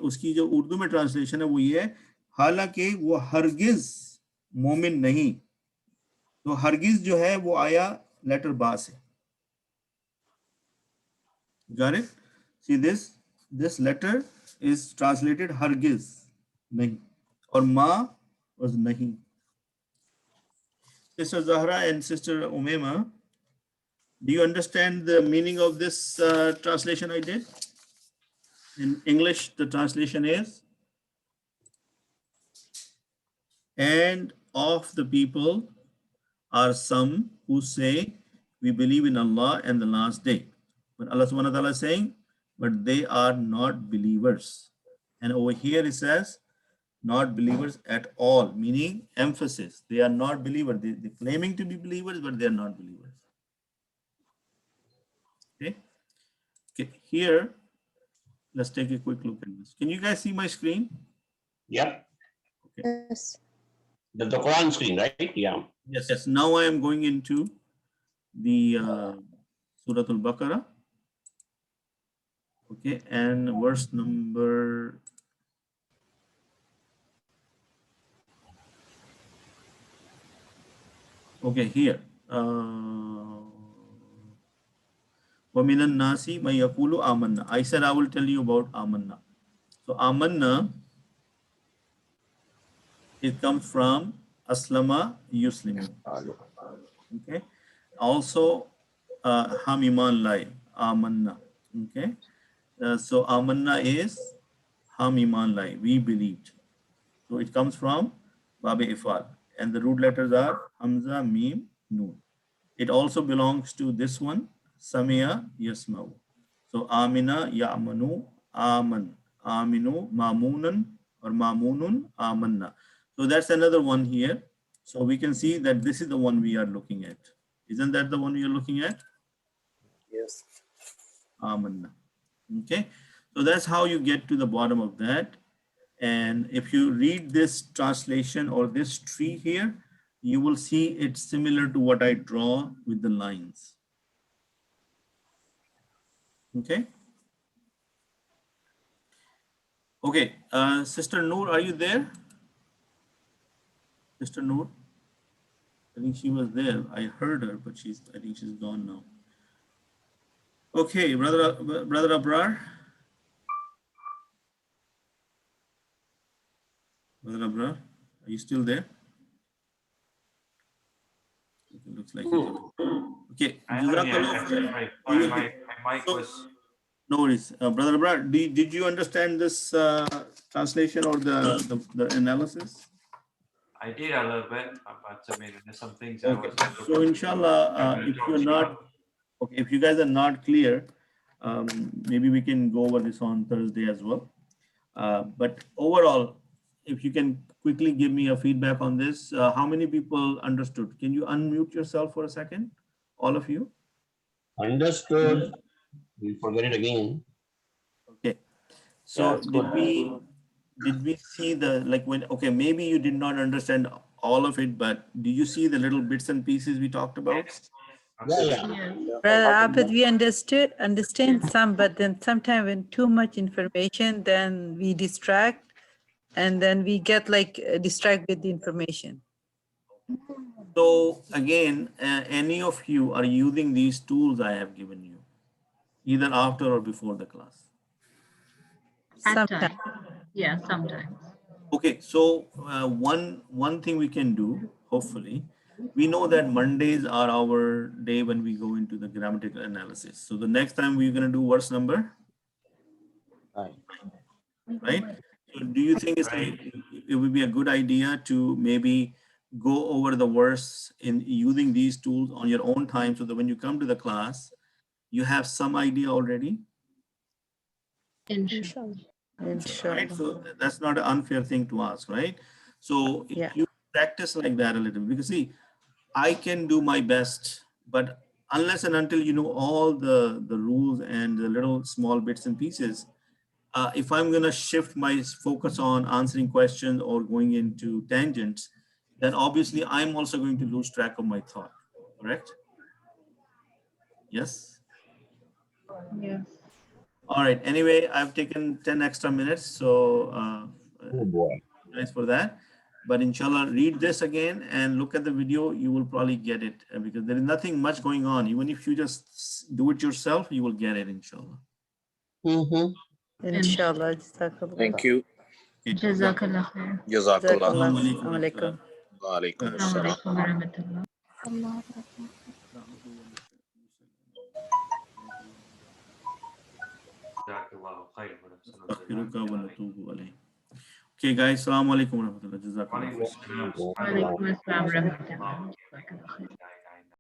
उसकी जो उर्दू में ट्रांसलेशन है वो ये है, हालांकि वो हरगिज मोमिन नहीं. तो हरगिज जो है वो आया लेटर बा से. Got it? See this letter is translated hargiz, nahi, or ma was nahi. Sister Zahra and Sister Umema, do you understand the meaning of this translation I did? In English, the translation is, and of the people are some who say, we believe in Allah and the last day. But Allah subhanahu wa ta'ala is saying, but they are not believers. And over here it says, not believers at all, meaning emphasis. They are not believers. They're claiming to be believers, but they are not believers. Okay. Okay. Here, let's take a quick look at this. Can you guys see my screen? Yeah. Okay. Yes. The Quran screen, right? Yeah. Yes, yes. Now I am going into the Surah Al-Baqarah. Okay, and verse number. Okay, here. وَمِنَ النَّاسِ مَن يَقُولُ آمَنَّا. I said I will tell you about amanna. So amanna, it comes from aslama yuslimu. Okay. Also ham iman lai, amanna. Okay. So amanna is ham iman lai, we believed. So it comes from babe ifal, and the root letters are hamza, mim, noon. It also belongs to this one, Samia Yasmau. So Amina Ya'manu Aman. Aminu Mamunan or Mamunun Amanna. So that's another one here. So we can see that this is the one we are looking at. Isn't that the one we are looking at? Yes. Amanna. Okay. So that's how you get to the bottom of that. And if you read this translation or this tree here, you will see it's similar to what I draw with the lines. Okay. Okay. Sister Noor, are you there? Sister Noor? I think she was there. I heard her, but I think she's gone now. Okay, brother Abrar. Brother Abrar, are you still there? It looks like he's okay. My mic was. No worries. Brother Abrar, did you understand this translation or the analysis? I did a little bit, but I mean, there's some things Okay. I was. So inshallah, if you're not okay, if you guys are not clear, maybe we can go over this on Thursday as well. But overall, if you can quickly give me a feedback on this, how many people understood? Can you unmute yourself for a second, all of you? Understood. We'll forget it again. Okay. So did we see the, like when, okay, maybe you did not understand all of it, but do you see the little bits and pieces we talked about? Yeah. Brother Abid, we understand some, but then sometimes when too much information, then we distract, and then we get like distracted with the information. So again, any of you are using these tools I have given you, either after or before the class? Sometimes. Yeah, sometimes. Okay, so one thing we can do, hopefully, we know that Mondays are our day when we go into the grammatical analysis. So the next time we're going to do verse number 9, right? So do you think it would be a good idea to maybe go over the verse in using these tools on your own time so that when you come to the class, you have some idea already? Inshallah. Right? So that's not an unfair thing to ask, right? So if you practice like that a little, because see, I can do my best, but unless and until you know all the rules and the little small bits and pieces, if I'm going to shift my focus on answering questions or going into tangents, then obviously I'm also going to lose track of my thought, correct? Yes? Yes. All right. Anyway, I've taken 10 extra minutes, so Oh boy. thanks for that. But inshallah, read this again and look at the video. You will probably get it because there is nothing much going on. Even if you just do it yourself, you will get it, inshallah. Inshallah. Thank you. Jazakallah khair. Jazakallah. Assalamu alaikum. Wa alaikum Assalamu assalam. alaikum wa rahmatullah. Okay, guys. Assalamu alaikum wa rahmatullah. Jazakallah. Wa alaikum assalam wa rahmatullah. Jazakallah khair.